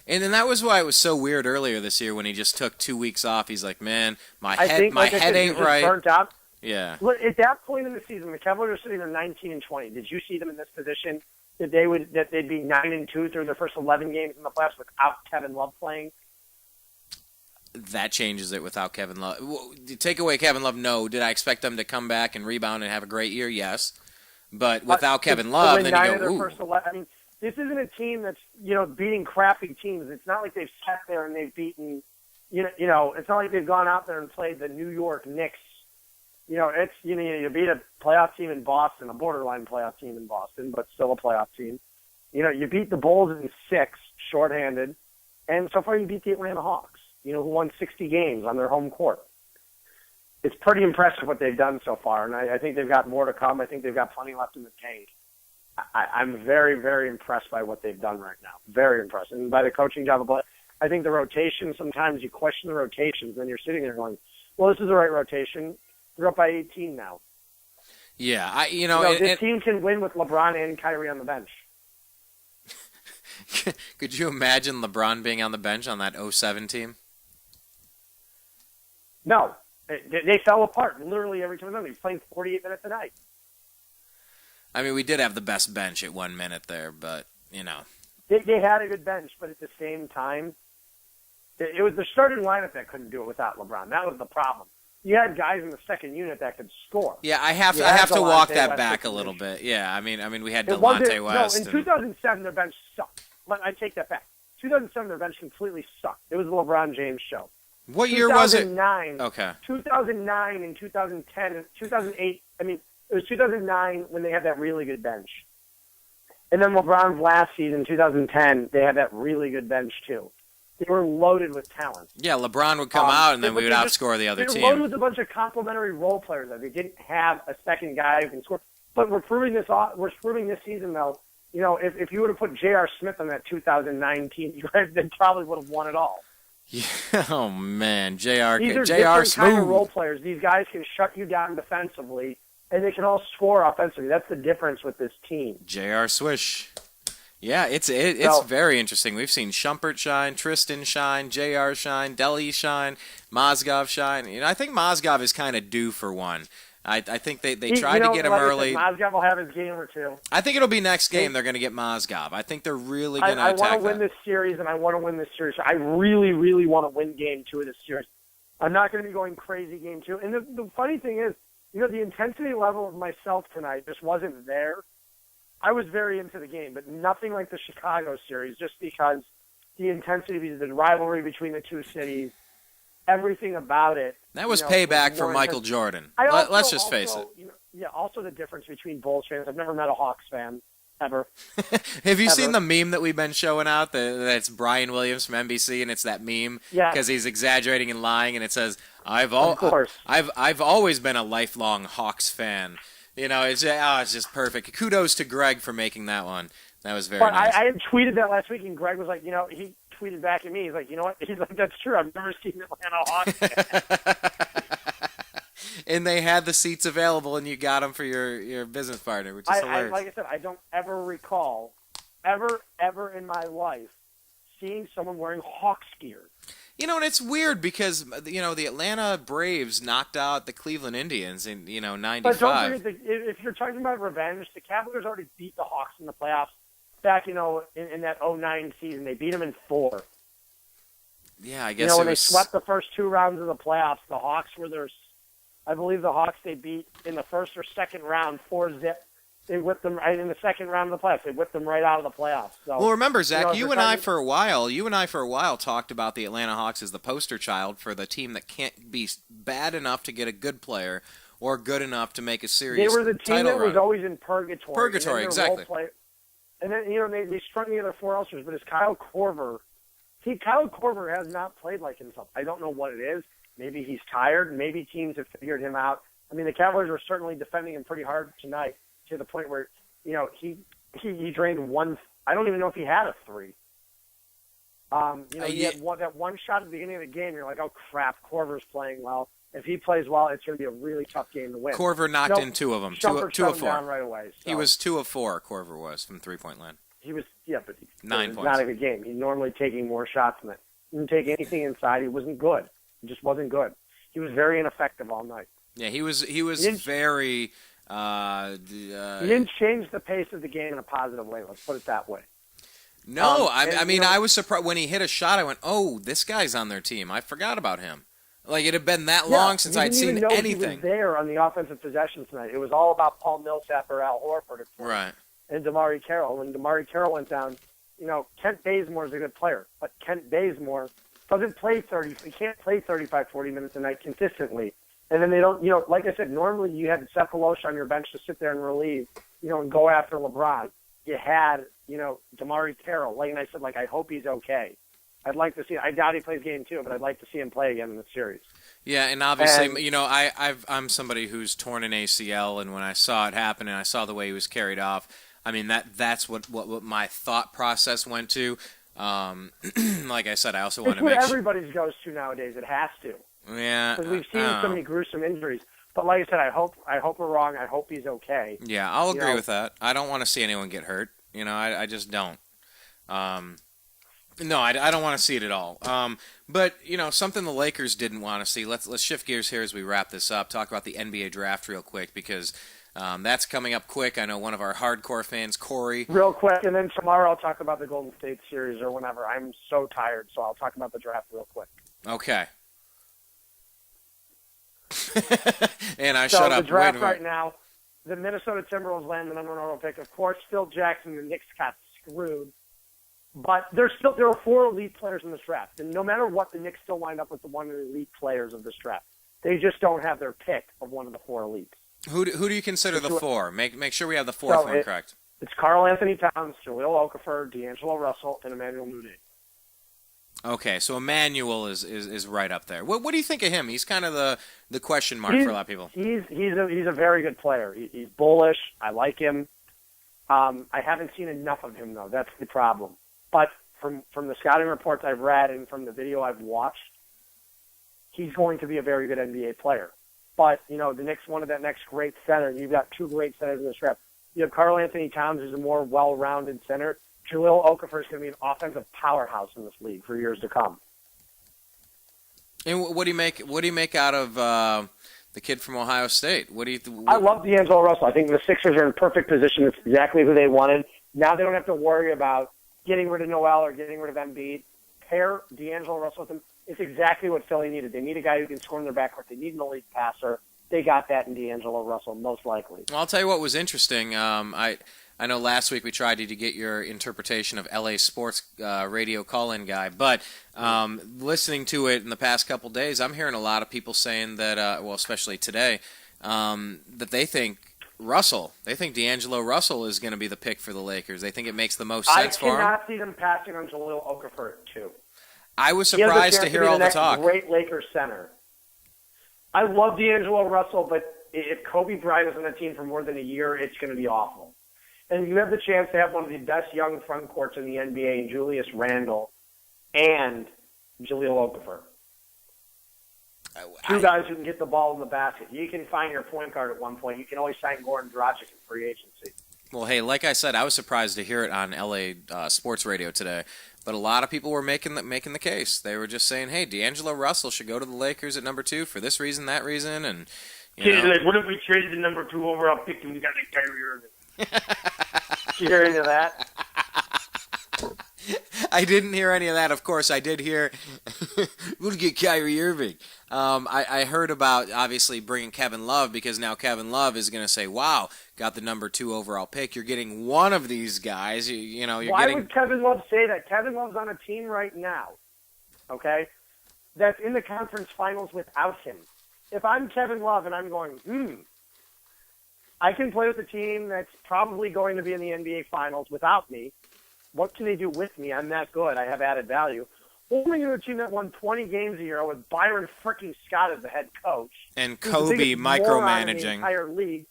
Speaker 2: And then that was why it was so weird earlier this year when he just took 2 weeks off. He's like, man, my
Speaker 3: I
Speaker 2: head
Speaker 3: think, like
Speaker 2: head ain't
Speaker 3: he's
Speaker 2: right.
Speaker 3: Burnt out.
Speaker 2: Yeah.
Speaker 3: Look, at that point in the season, the Cavaliers are sitting there 19-20. Did you see them in this position? That they'd be 9-2 through their first 11 games in the playoffs without Kevin Love playing?
Speaker 2: That changes it without Kevin Love. Take away Kevin Love, no. Did I expect them to come back and rebound and have a great year? Yes. But without Kevin Love, then you go, ooh.
Speaker 3: First 11, I mean, this isn't a team that's, beating crappy teams. It's not like they've sat there and they've beaten, it's not like they've gone out there and played the New York Knicks. It's, you beat a playoff team in Boston, a borderline playoff team in Boston, but still a playoff team. You beat the Bulls in 6, shorthanded, and so far you beat the Atlanta Hawks, who won 60 games on their home court. It's pretty impressive what they've done so far, and I think they've got more to come. I think they've got plenty left in the tank. I'm very, very impressed by what they've done right now. Very impressed. And by the coaching job. But I think the rotation, sometimes you question the rotations, and you're sitting there going, well, this is the right rotation. They're up by 18 now.
Speaker 2: Yeah,
Speaker 3: this team can win with LeBron and Kyrie on the bench.
Speaker 2: Could you imagine LeBron being on the bench on that 07 team?
Speaker 3: No. They fell apart literally every time. He was playing 48 minutes a night.
Speaker 2: I mean, we did have the best bench at 1 minute there, but,
Speaker 3: They had a good bench, but at the same time, it was the starting lineup that couldn't do it without LeBron. That was the problem. You had guys in the second unit that could score.
Speaker 2: Yeah, I have to walk that back a little bit. Yeah, I mean, we had Delonte West.
Speaker 3: No, in 2007, their bench sucked. I take that back. 2007, their bench completely sucked. It was the LeBron James show.
Speaker 2: What year was it?
Speaker 3: 2009.
Speaker 2: Okay.
Speaker 3: 2009 and 2010 and 2008. I mean, it was 2009 when they had that really good bench. And then LeBron's last season, 2010, they had that really good bench too. They were loaded with talent.
Speaker 2: Yeah, LeBron would come out, and then we would outscore the other team.
Speaker 3: They were loaded with a bunch of complementary role players. They didn't have a second guy who can score. But we're proving this season, though. If you would have put J.R. Smith on that 2009 team, they probably would have won it all.
Speaker 2: Yeah, oh man, J.R.
Speaker 3: These are
Speaker 2: J.R.
Speaker 3: different
Speaker 2: Smooth.
Speaker 3: kind of role players. These guys can shut you down defensively, and they can all score offensively. That's the difference with this team.
Speaker 2: J.R. Swish. Yeah, it's very interesting. We've seen Shumpert shine, Tristan shine, J.R. shine, Deli shine, Mozgov shine. I think Mozgov is kind of due for one. I think they tried to get him early.
Speaker 3: Mozgov will have his game or two.
Speaker 2: I think it'll be next game they're going to get Mozgov. I think they're really going to attack that.
Speaker 3: I want to win this series, and I want to win this series. I really, really want to win Game 2 of this series. I'm not going to be going crazy Game 2. And the funny thing is, the intensity level of myself tonight just wasn't there. I was very into the game, but nothing like the Chicago series, just because the intensity of the rivalry between the two cities, everything about it.
Speaker 2: That was payback for Michael Jordan. Let's just face it.
Speaker 3: Also the difference between Bulls fans. I've never met a Hawks fan, ever.
Speaker 2: Have you seen the meme that we've been showing out? That's Brian Williams from NBC, and it's that meme because he's exaggerating and lying, and it says, I've always been a lifelong Hawks fan. It's just perfect. Kudos to Greg for making that one. That was very nice.
Speaker 3: I had tweeted that last week, and Greg was like, he tweeted back at me. He's like, you know what? He's like, that's true. I've never seen Atlanta Hawks.
Speaker 2: And they had the seats available, and you got them for your business partner, which is hilarious.
Speaker 3: Like I said, I don't ever recall, ever in my life, seeing someone wearing Hawks gear.
Speaker 2: And it's weird because, the Atlanta Braves knocked out the Cleveland Indians in, 95.
Speaker 3: But don't forget, if you're talking about revenge, the Cavaliers already beat the Hawks in the playoffs back, in that 2009 season. They beat them in 4.
Speaker 2: Yeah, I guess
Speaker 3: when they swept the first 2 rounds of the playoffs, the Hawks were I believe the Hawks they beat in the first or second round 4-0. They whipped them right in the second round of the playoffs. They whipped them right out of the playoffs. So,
Speaker 2: well, remember, Zach, you and I for a while talked about the Atlanta Hawks as the poster child for the team that can't be bad enough to get a good player or good enough to make a serious
Speaker 3: title run. They were the team that was always in purgatory.
Speaker 2: Purgatory, exactly.
Speaker 3: And then, they strung together 4 ulcers, but it's Kyle Korver. See, Kyle Korver has not played like himself. I don't know what it is. Maybe he's tired. Maybe teams have figured him out. I mean, the Cavaliers were certainly defending him pretty hard tonight to the point where, he drained 1 I don't even know if he had a 3. He had that one shot at the beginning of the game. You're like, oh, crap, Korver's playing well. If he plays well, it's going to be a really tough game to win.
Speaker 2: Korver knocked in 2 of them, 2 of 4.
Speaker 3: Down right away, so.
Speaker 2: He was 2 of 4, Korver was, from three-point land.
Speaker 3: He was, but
Speaker 2: 9
Speaker 3: it was
Speaker 2: points.
Speaker 3: not a good game. He's normally taking more shots than it. He didn't take anything inside. He wasn't good. He just wasn't good. He was very ineffective all night.
Speaker 2: Yeah, he was very...
Speaker 3: he didn't change the pace of the game in a positive way. Let's put it that way.
Speaker 2: No, I was surprised when he hit a shot. I went, "Oh, this guy's on their team." I forgot about him. Like it had been that long since I'd seen anything.
Speaker 3: He was there on the offensive possession tonight. It was all about Paul Millsap or Al Horford,
Speaker 2: right?
Speaker 3: And Damari Carroll. When Damari Carroll went down, Kent Bazemore is a good player, but Kent Bazemore doesn't play 30. He can't play 35, 40 minutes a night consistently. And then they don't, like I said, normally you had Sefolosha on your bench to sit there and relieve, and go after LeBron. You had, Damari Carroll. Like I said, I hope he's okay. I'd like to see. I doubt he plays game 2, but I'd like to see him play again in the series.
Speaker 2: Yeah, and obviously, I'm somebody who's torn an ACL, and when I saw it happen and I saw the way he was carried off, I mean that's what my thought process went to. Like I said, I also want to make
Speaker 3: sure. It's what everybody goes to nowadays. It has to.
Speaker 2: Yeah,
Speaker 3: because we've seen so many gruesome injuries. But like I said, I hope we're wrong. I hope he's okay.
Speaker 2: Yeah, I'll agree with that. I don't want to see anyone get hurt. I just don't. No, I don't want to see it at all. But something the Lakers didn't want to see. Let's shift gears here as we wrap this up. Talk about the NBA draft real quick because that's coming up quick. I know one of our hardcore fans, Corey.
Speaker 3: Real quick, and then tomorrow I'll talk about the Golden State series or whenever. I'm so tired, so I'll talk about the draft real quick.
Speaker 2: Okay. And I shut up.
Speaker 3: The draft right now, the Minnesota Timberwolves land the number 1 overall pick. Of course, Phil Jackson, the Knicks got screwed. But there are 4 elite players in this draft. And no matter what, the Knicks still wind up with the 1 elite players of this draft. They just don't have their pick of one of the 4 elites.
Speaker 2: Who do you consider the 4? Make sure we have the 4th one correct.
Speaker 3: It's Karl-Anthony Towns, Jahlil Okafor, D'Angelo Russell, and Emmanuel Mudiay.
Speaker 2: Okay, so Emmanuel is right up there. What do you think of him? He's kind of the question mark for a lot of people.
Speaker 3: He's a very good player. He's bullish. I like him. I haven't seen enough of him though. That's the problem. But from the scouting reports I've read and from the video I've watched, he's going to be a very good NBA player. But the Knicks wanted that next great center. You've got 2 great centers in this draft. You have Karl-Anthony Towns, who's a more well-rounded center. Jahlil Okafor is going to be an offensive powerhouse in this league for years to come.
Speaker 2: And what do you make out of the kid from Ohio State?
Speaker 3: I love D'Angelo Russell. I think the Sixers are in perfect position. It's exactly who they wanted. Now they don't have to worry about getting rid of Noel or getting rid of Embiid. Pair D'Angelo Russell with them. It's exactly what Philly needed. They need a guy who can score in their backcourt. They need an elite passer. They got that in D'Angelo Russell, most likely.
Speaker 2: Well, I'll tell you what was interesting. I know last week we tried to get your interpretation of LA sports radio call-in guy, but listening to it in the past couple days, I'm hearing a lot of people saying that, especially today, that they think D'Angelo Russell is going to be the pick for the Lakers. They think it makes the most sense for him.
Speaker 3: I cannot see them passing on Jahlil Okafor too.
Speaker 2: I was surprised to hear all the talk.
Speaker 3: Great Lakers center. I love D'Angelo Russell, but if Kobe Bryant is on the team for more than a year, it's going to be awful. And you have the chance to have one of the best young front courts in the NBA in Julius Randle and Jahlil Okafor. 2 guys who can get the ball in the basket. You can find your point guard at one point. You can always sign Goran Dragic in free agency.
Speaker 2: Well, hey, like I said, I was surprised to hear it on LA sports radio today. But a lot of people were making the case. They were just saying, "Hey, D'Angelo Russell should go to the Lakers at number 2 for this reason, that reason." And
Speaker 3: what if we traded the number 2 overall pick and we got Kyrie Irving? Did you hear any of that?
Speaker 2: I didn't hear any of that. Of course, I did hear we'll get Kyrie Irving. I heard about obviously bringing Kevin Love because now Kevin Love is going to say, "Wow, got the number 2 overall pick. You're getting one of these guys.
Speaker 3: Why would Kevin Love say that? Kevin Love's on a team right now, okay, that's in the conference finals without him. If I'm Kevin Love and I'm going, I can play with a team that's probably going to be in the NBA finals without me. What can they do with me? I'm that good. I have added value. Only to a team that won 20 games a year with Byron freaking Scott as the head coach.
Speaker 2: And Kobe micromanaging.
Speaker 3: The entire league.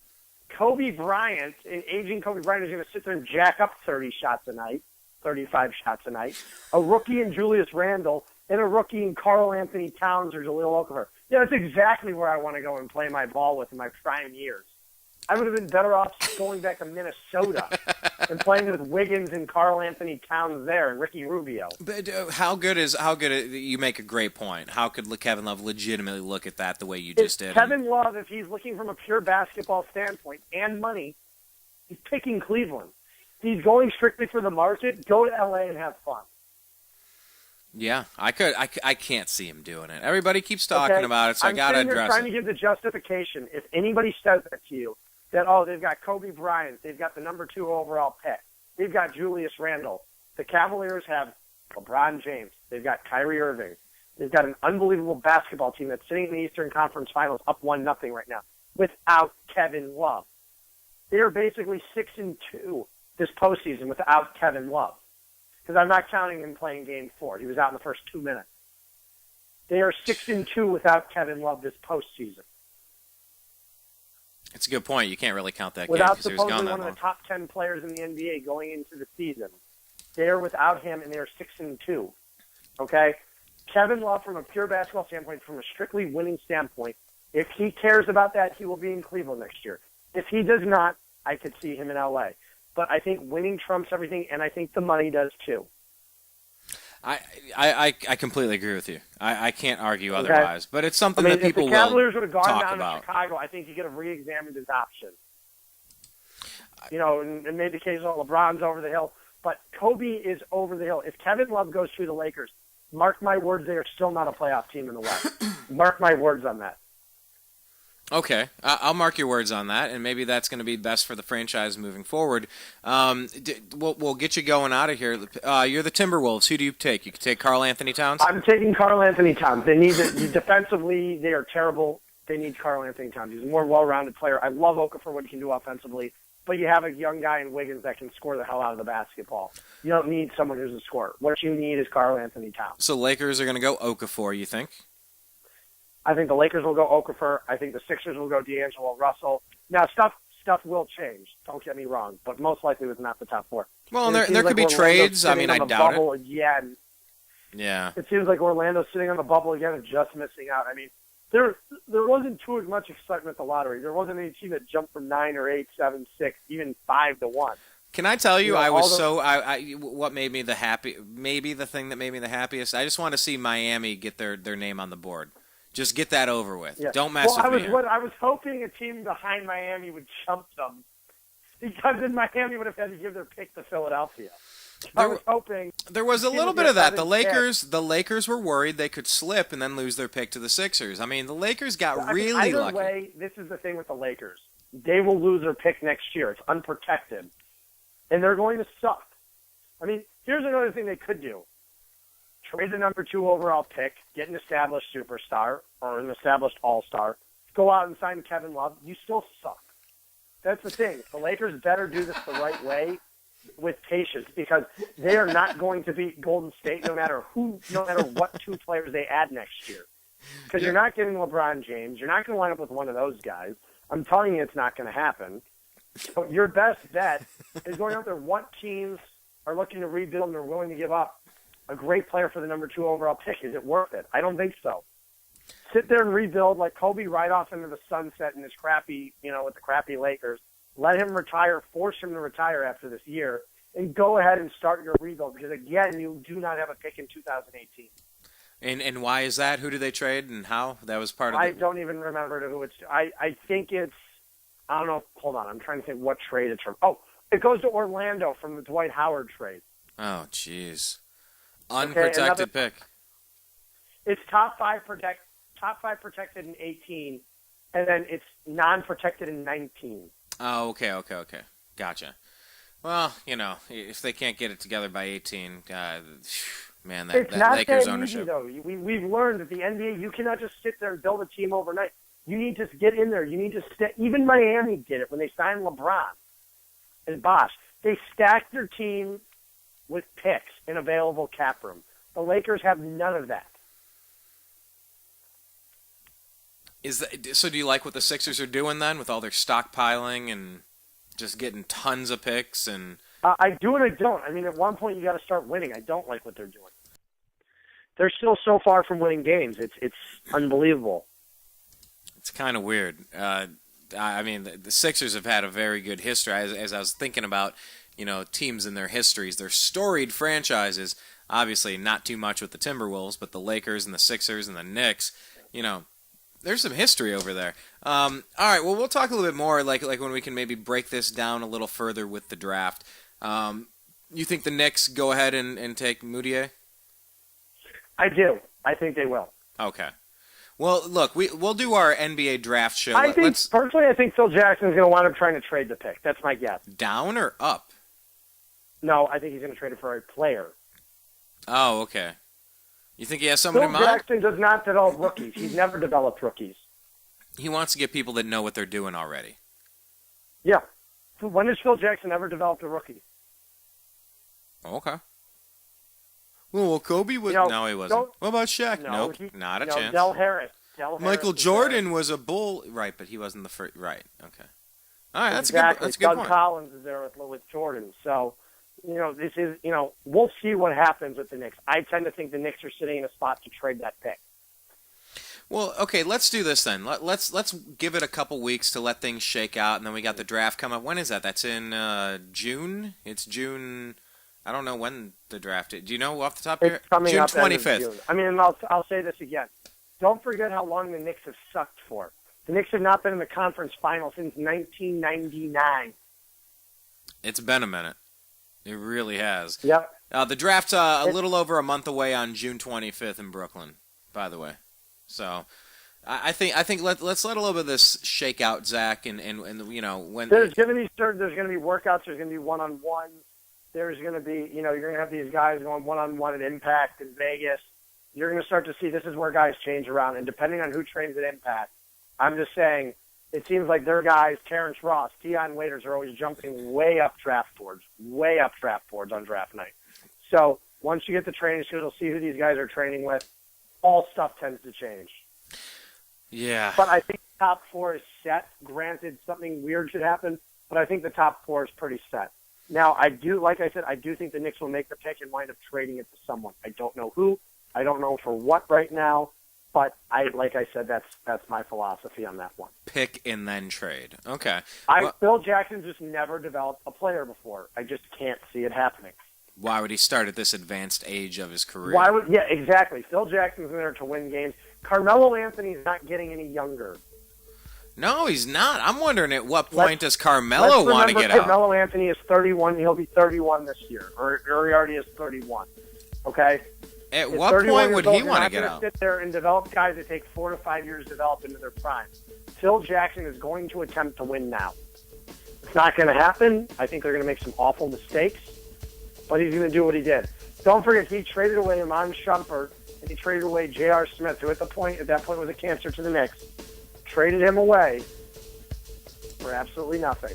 Speaker 3: Kobe Bryant, an aging Kobe Bryant, is going to sit there and jack up 30 shots a night, 35 shots a night. A rookie in Julius Randle and a rookie in Karl-Anthony Towns or Jahlil Okafor. Yeah, that's exactly where I want to go and play my ball with in my prime years. I would have been better off going back to Minnesota and playing with Wiggins and Karl-Anthony Towns there and Ricky Rubio.
Speaker 2: But you make a great point. How could Kevin Love legitimately look at that the way you just did?
Speaker 3: Kevin Love, if he's looking from a pure basketball standpoint and money, he's picking Cleveland. If he's going strictly for the market, go to LA and have fun.
Speaker 2: Yeah, I can't see him doing it. Everybody keeps talking about it, so I got to address it.
Speaker 3: I'm trying to give the justification. If anybody says that to you, that, they've got Kobe Bryant, they've got the number 2 overall pick, they've got Julius Randle. The Cavaliers have LeBron James. They've got Kyrie Irving. They've got an unbelievable basketball team that's sitting in the Eastern Conference Finals up 1-0 right now without Kevin Love. They are basically 6-2 this postseason without Kevin Love. Because I'm not counting him playing Game 4. He was out in the first 2 minutes. They are 6-2 without Kevin Love this postseason.
Speaker 2: It's a good point. You can't really count that
Speaker 3: without
Speaker 2: game because he was gone
Speaker 3: supposedly
Speaker 2: that
Speaker 3: one
Speaker 2: long.
Speaker 3: of the top 10 players in the NBA going into the season. They're without him, and they're 6-2. Okay? Kevin Love, from a pure basketball standpoint, from a strictly winning standpoint, if he cares about that, he will be in Cleveland next year. If he does not, I could see him in LA. But I think winning trumps everything, and I think the money does too.
Speaker 2: I completely agree with you. I can't argue otherwise. But it's something that people will
Speaker 3: talk about. If the Cavaliers would have gone down
Speaker 2: about.
Speaker 3: to Chicago, I think he could have re-examined his option. And made the case, LeBron's over the hill. But Kobe is over the hill. If Kevin Love goes through the Lakers, mark my words, they are still not a playoff team in the West. Mark my words on that.
Speaker 2: Okay, I'll mark your words on that, and maybe that's going to be best for the franchise moving forward. We'll get you going out of here. You're the Timberwolves. Who do you take? You can take Karl-Anthony Towns?
Speaker 3: I'm taking Karl-Anthony Towns. They need defensively, they are terrible. They need Karl-Anthony Towns. He's a more well-rounded player. I love Okafor, what he can do offensively, but you have a young guy in Wiggins that can score the hell out of the basketball. You don't need someone who's a scorer. What you need is Karl-Anthony Towns.
Speaker 2: So Lakers are going to go Okafor, you think?
Speaker 3: I think the Lakers will go Okafor. I think the Sixers will go D'Angelo Russell. Now, stuff will change. Don't get me wrong, but most likely it's not the top 4.
Speaker 2: Well, and there could be trades. I mean, I doubt it.
Speaker 3: Again.
Speaker 2: Yeah.
Speaker 3: It seems like Orlando's sitting on the bubble again and just missing out. I mean, there wasn't too much excitement at the lottery. There wasn't any team that jumped from 9 or 8, 7, 6, even 5-1.
Speaker 2: Can I tell you, what made me maybe the thing that made me the happiest? I just want to see Miami get their name on the board. Just get that over with. Yeah. Don't mess with me.
Speaker 3: I was hoping a team behind Miami would jump them, because then Miami would have had to give their pick to Philadelphia. I was hoping
Speaker 2: there was a little bit of that. The Lakers were worried they could slip and then lose their pick to the Sixers. I mean, the Lakers got really lucky.
Speaker 3: Either way, this is the thing with the Lakers. They will lose their pick next year. It's unprotected, and they're going to suck. I mean, here's another thing they could do. Trade the number 2 overall pick, get an established superstar or an established all-star, go out and sign Kevin Love. You still suck. That's the thing. The Lakers better do this the right way with patience, because they are not going to beat Golden State no matter what 2 players they add next year. Because you're not getting LeBron James. You're not going to line up with one of those guys. I'm telling you it's not going to happen. So your best bet is going out there. What teams are looking to rebuild and are willing to give up a great player for the number 2 overall pick? Is it worth it? I don't think so. Sit there and rebuild, like Kobe right off into the sunset in his crappy, with the crappy Lakers. Let him retire, force him to retire after this year, and go ahead and start your rebuild, because, again, you do not have a pick in 2018.
Speaker 2: And why is that? Who did they trade and how? That was part of
Speaker 3: I don't even remember who it's – I think it's – I don't know. Hold on. I'm trying to think what trade it's from. Oh, it goes to Orlando from the Dwight Howard trade.
Speaker 2: Oh, jeez. Unprotected pick.
Speaker 3: It's top 5 protected in 18, and then it's non-protected in 19.
Speaker 2: Oh, okay. Gotcha. Well, if they can't get it together by 18, man, that Lakers ownership.
Speaker 3: It's not that easy, though. We've learned that the NBA, you cannot just sit there and build a team overnight. You need to get in there. You need to even Miami did it when they signed LeBron and Bosh. They stacked their team with picks and available cap room. The Lakers have none of that.
Speaker 2: So do you like what the Sixers are doing then with all their stockpiling and just getting tons of picks? And
Speaker 3: I do and I don't. I mean, at one point you got to start winning. I don't like what they're doing. They're still so far from winning games. It's unbelievable.
Speaker 2: It's kind of weird. I mean, the Sixers have had a very good history. As I was thinking about, teams in their histories, their storied franchises. Obviously, not too much with the Timberwolves, but the Lakers and the Sixers and the Knicks. There's some history over there. All right, well, we'll talk a little bit more, like when we can maybe break this down a little further with the draft. You think the Knicks go ahead and take Moutier?
Speaker 3: I do. I think they will.
Speaker 2: Okay. Well, look, we'll do our NBA draft show.
Speaker 3: Personally, I think Phil Jackson is going to wind up trying to trade the pick. That's my guess.
Speaker 2: Down or up?
Speaker 3: No, I think he's going to trade it for a player.
Speaker 2: Oh, okay. You think he has someone in mind?
Speaker 3: Phil Jackson does not develop rookies. He's never developed rookies.
Speaker 2: He wants to get people that know what they're doing already.
Speaker 3: Yeah. When has Phil Jackson ever developed a rookie?
Speaker 2: Okay. Well, Kobe was... No, he wasn't. What about Shaq?
Speaker 3: No,
Speaker 2: nope, not a chance.
Speaker 3: Del Harris.
Speaker 2: Michael Jordan was a Bull. Right, but he wasn't the first. Right, okay. All right,
Speaker 3: Exactly.
Speaker 2: That's a good
Speaker 3: Doug
Speaker 2: point.
Speaker 3: Collins is there with Jordan. So, this is, we'll see what happens with the Knicks. I tend to think the Knicks are sitting in a spot to trade that pick.
Speaker 2: Well, okay, let's do this then. Let's give it a couple weeks to let things shake out, and then we got the draft come up. When is that? That's in June? It's June... I don't know when the draft is. Do you know off the top of your head?
Speaker 3: Coming
Speaker 2: June
Speaker 3: up
Speaker 2: 25th.
Speaker 3: June. I mean, I'll say this again. Don't forget how long the Knicks have sucked for. The Knicks have not been in the conference final since 1999.
Speaker 2: It's been a minute. It really has.
Speaker 3: Yep.
Speaker 2: The draft's a little over a month away on June 25th in Brooklyn, by the way. So, I think let's let a little bit of this shake out, Zach, and when
Speaker 3: there's going to be workouts. There's going to be one-on-ones. There's going to be, you're going to have these guys going one-on-one at Impact in Vegas. You're going to start to see this is where guys change around. And depending on who trains at Impact, I'm just saying, it seems like their guys, Terrence Ross, Deion Waiters, are always jumping way up draft boards on draft night. So once you get the training schedule, see who these guys are training with, all stuff tends to change.
Speaker 2: Yeah.
Speaker 3: But I think the top four is set. Granted, something weird should happen, but I think the top four is pretty set. Now, I do think the Knicks will make the pick and wind up trading it to someone. I don't know who. I don't know for what right now. But like I said, that's my philosophy on that one.
Speaker 2: Pick and then trade. Okay.
Speaker 3: Phil Jackson just never developed a player before. I just can't see it happening.
Speaker 2: Why would he start at this advanced age of his career?
Speaker 3: Yeah, exactly. Phil Jackson's in there to win games. Karl-Anthony's not getting any younger.
Speaker 2: No, he's not. I'm wondering at what point does Carmelo want to get out?
Speaker 3: Karl-Anthony is 31. He'll be 31 this year, or he already is 31. Okay?
Speaker 2: At what point would he want to get out?
Speaker 3: Sit there and develop guys that take 4 to 5 years to develop into their prime. Phil Jackson is going to attempt to win now. It's not going to happen. I think they're going to make some awful mistakes, but he's going to do what he did. Don't forget, he traded away Iman Shumpert, and he traded away J.R. Smith, who at that point was a cancer to the Knicks. Traded him away for absolutely nothing.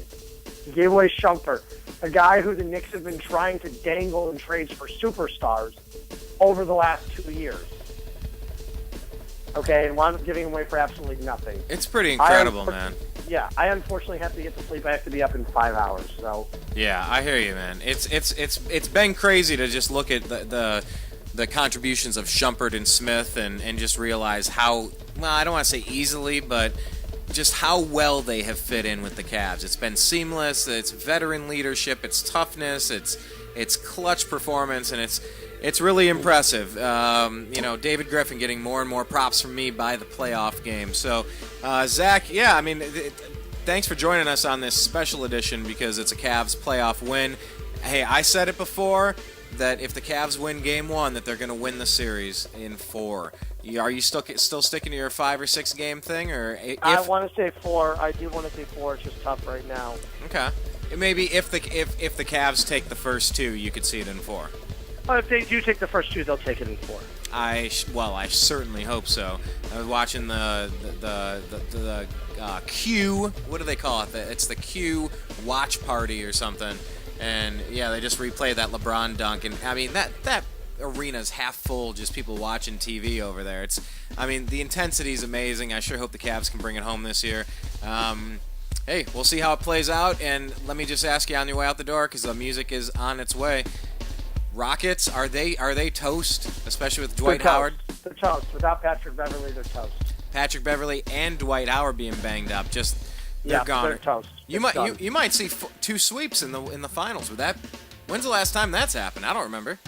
Speaker 3: He gave away Shumpert, a guy who the Knicks have been trying to dangle in trades for superstars over the last 2 years. Okay, and wound up giving him away for absolutely nothing.
Speaker 2: It's pretty incredible, man.
Speaker 3: Yeah, I unfortunately have to get to sleep. I have to be up in 5 hours. So.
Speaker 2: Yeah, I hear you, man. It's been crazy to just look at the contributions of Shumpert and Smith and just realize how, well, I don't want to say easily, but just how well they have fit in with the Cavs. It's been seamless. It's veteran leadership. It's toughness. It's clutch performance, and it's really impressive. David Griffin getting more and more props from me by the playoff game. So, Zach, yeah, I mean, thanks for joining us on this special edition because it's a Cavs playoff win. Hey, I said it before that if the Cavs win Game 1, that they're going to win the series in 4. Are you still sticking to your 5 or 6 game thing, or?
Speaker 3: I want to say 4. I do want to say 4. It's just tough right now.
Speaker 2: Okay. Maybe if the Cavs take the first 2, you could see it in 4.
Speaker 3: Well, if they do take the first 2, they'll take it in 4.
Speaker 2: I certainly hope so. I was watching the Q. What do they call it? It's the Q watch party or something. And yeah, they just replayed that LeBron dunk, and I mean that arena's half full, just people watching TV over there. The intensity is amazing. I sure hope the Cavs can bring it home this year. Hey, we'll see how it plays out, and let me just ask you on your way out the door, because the music is on its way. Rockets, are they toast, especially with Dwight Howard?
Speaker 3: They're toast. Without Patrick Beverly, they're toast. Patrick
Speaker 2: Beverly and Dwight Howard being banged up, they're gone.
Speaker 3: They're toast.
Speaker 2: You might see 2 sweeps in the finals. When's the last time that's happened? I don't remember.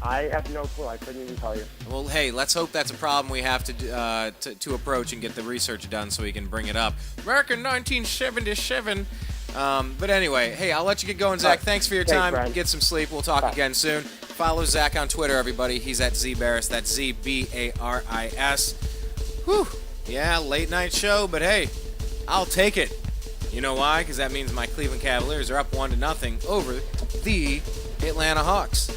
Speaker 3: I have no clue. I couldn't even tell you.
Speaker 2: Well, hey, let's hope that's a problem we have to approach and get the research done so we can bring it up. American 1977. But anyway, hey, I'll let you get going, Zach. Thanks for your time.
Speaker 3: Brian.
Speaker 2: Get some sleep. We'll talk again soon. Follow Zach on Twitter, everybody. He's at Z Baris. That's ZBARIS. Whew. Yeah, late night show, but hey, I'll take it. You know why? Because that means my Cleveland Cavaliers are up 1-0 over the Atlanta Hawks.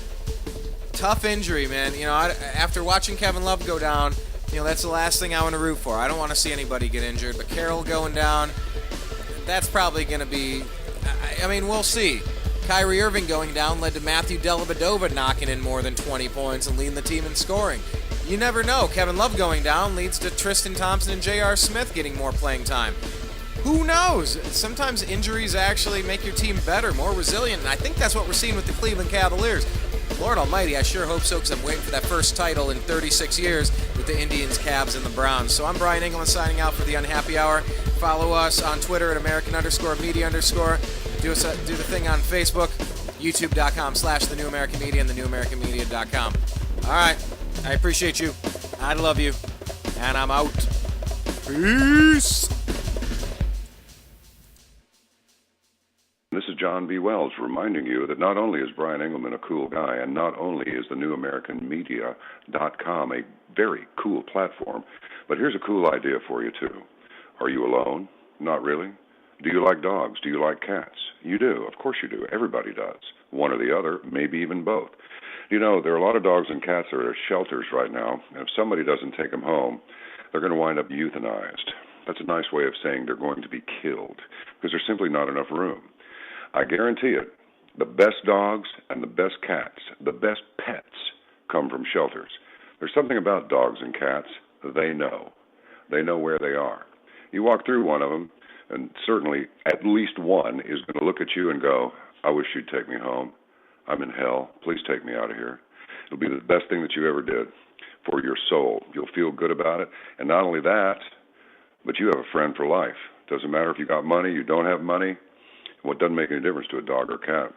Speaker 2: Tough injury, man. After watching Kevin Love go down, that's the last thing I want to root for. I don't want to see anybody get injured, but Carroll going down, that's probably going to be, we'll see. Kyrie Irving going down led to Matthew Dellavedova knocking in more than 20 points and leading the team in scoring. You never know. Kevin Love going down leads to Tristan Thompson and J.R. Smith getting more playing time. Who knows? Sometimes injuries actually make your team better, more resilient, and I think that's what we're seeing with the Cleveland Cavaliers. Lord almighty, I sure hope so, because I'm waiting for that first title in 36 years with the Indians, Cavs, and the Browns. So I'm Brian Engelman signing out for the Unhappy Hour. Follow us on Twitter at American_media_. Do the thing on Facebook, youtube.com/thenewamericanmedia and thenewamericanmedia.com. All right. I appreciate you. I love you. And I'm out. Peace.
Speaker 4: This is John B. Wells reminding you that not only is Brian Engelman a cool guy, and not only is the newamericanmedia.com a very cool platform, but here's a cool idea for you, too. Are you alone? Not really. Do you like dogs? Do you like cats? You do. Of course you do. Everybody does. One or the other, maybe even both. There are a lot of dogs and cats that are at shelters right now, and if somebody doesn't take them home, they're going to wind up euthanized. That's a nice way of saying they're going to be killed, because there's simply not enough room. I guarantee it, the best dogs and the best cats, the best pets, come from shelters. There's something about dogs and cats. They know. They know where they are. You walk through one of them, and certainly at least one is going to look at you and go, I wish you'd take me home. I'm in hell. Please take me out of here. It'll be the best thing that you ever did for your soul. You'll feel good about it. And not only that, but you have a friend for life. Doesn't matter if you got money, you don't have money. Well, it doesn't make any difference to a dog or cat.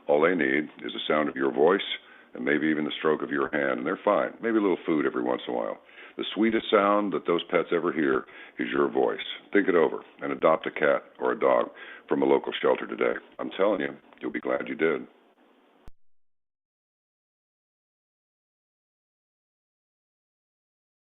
Speaker 4: All they need is the sound of your voice and maybe even the stroke of your hand, and they're fine. Maybe a little food every once in a while. The sweetest sound that those pets ever hear is your voice. Think it over and adopt a cat or a dog from a local shelter today. I'm telling you, you'll be glad you did.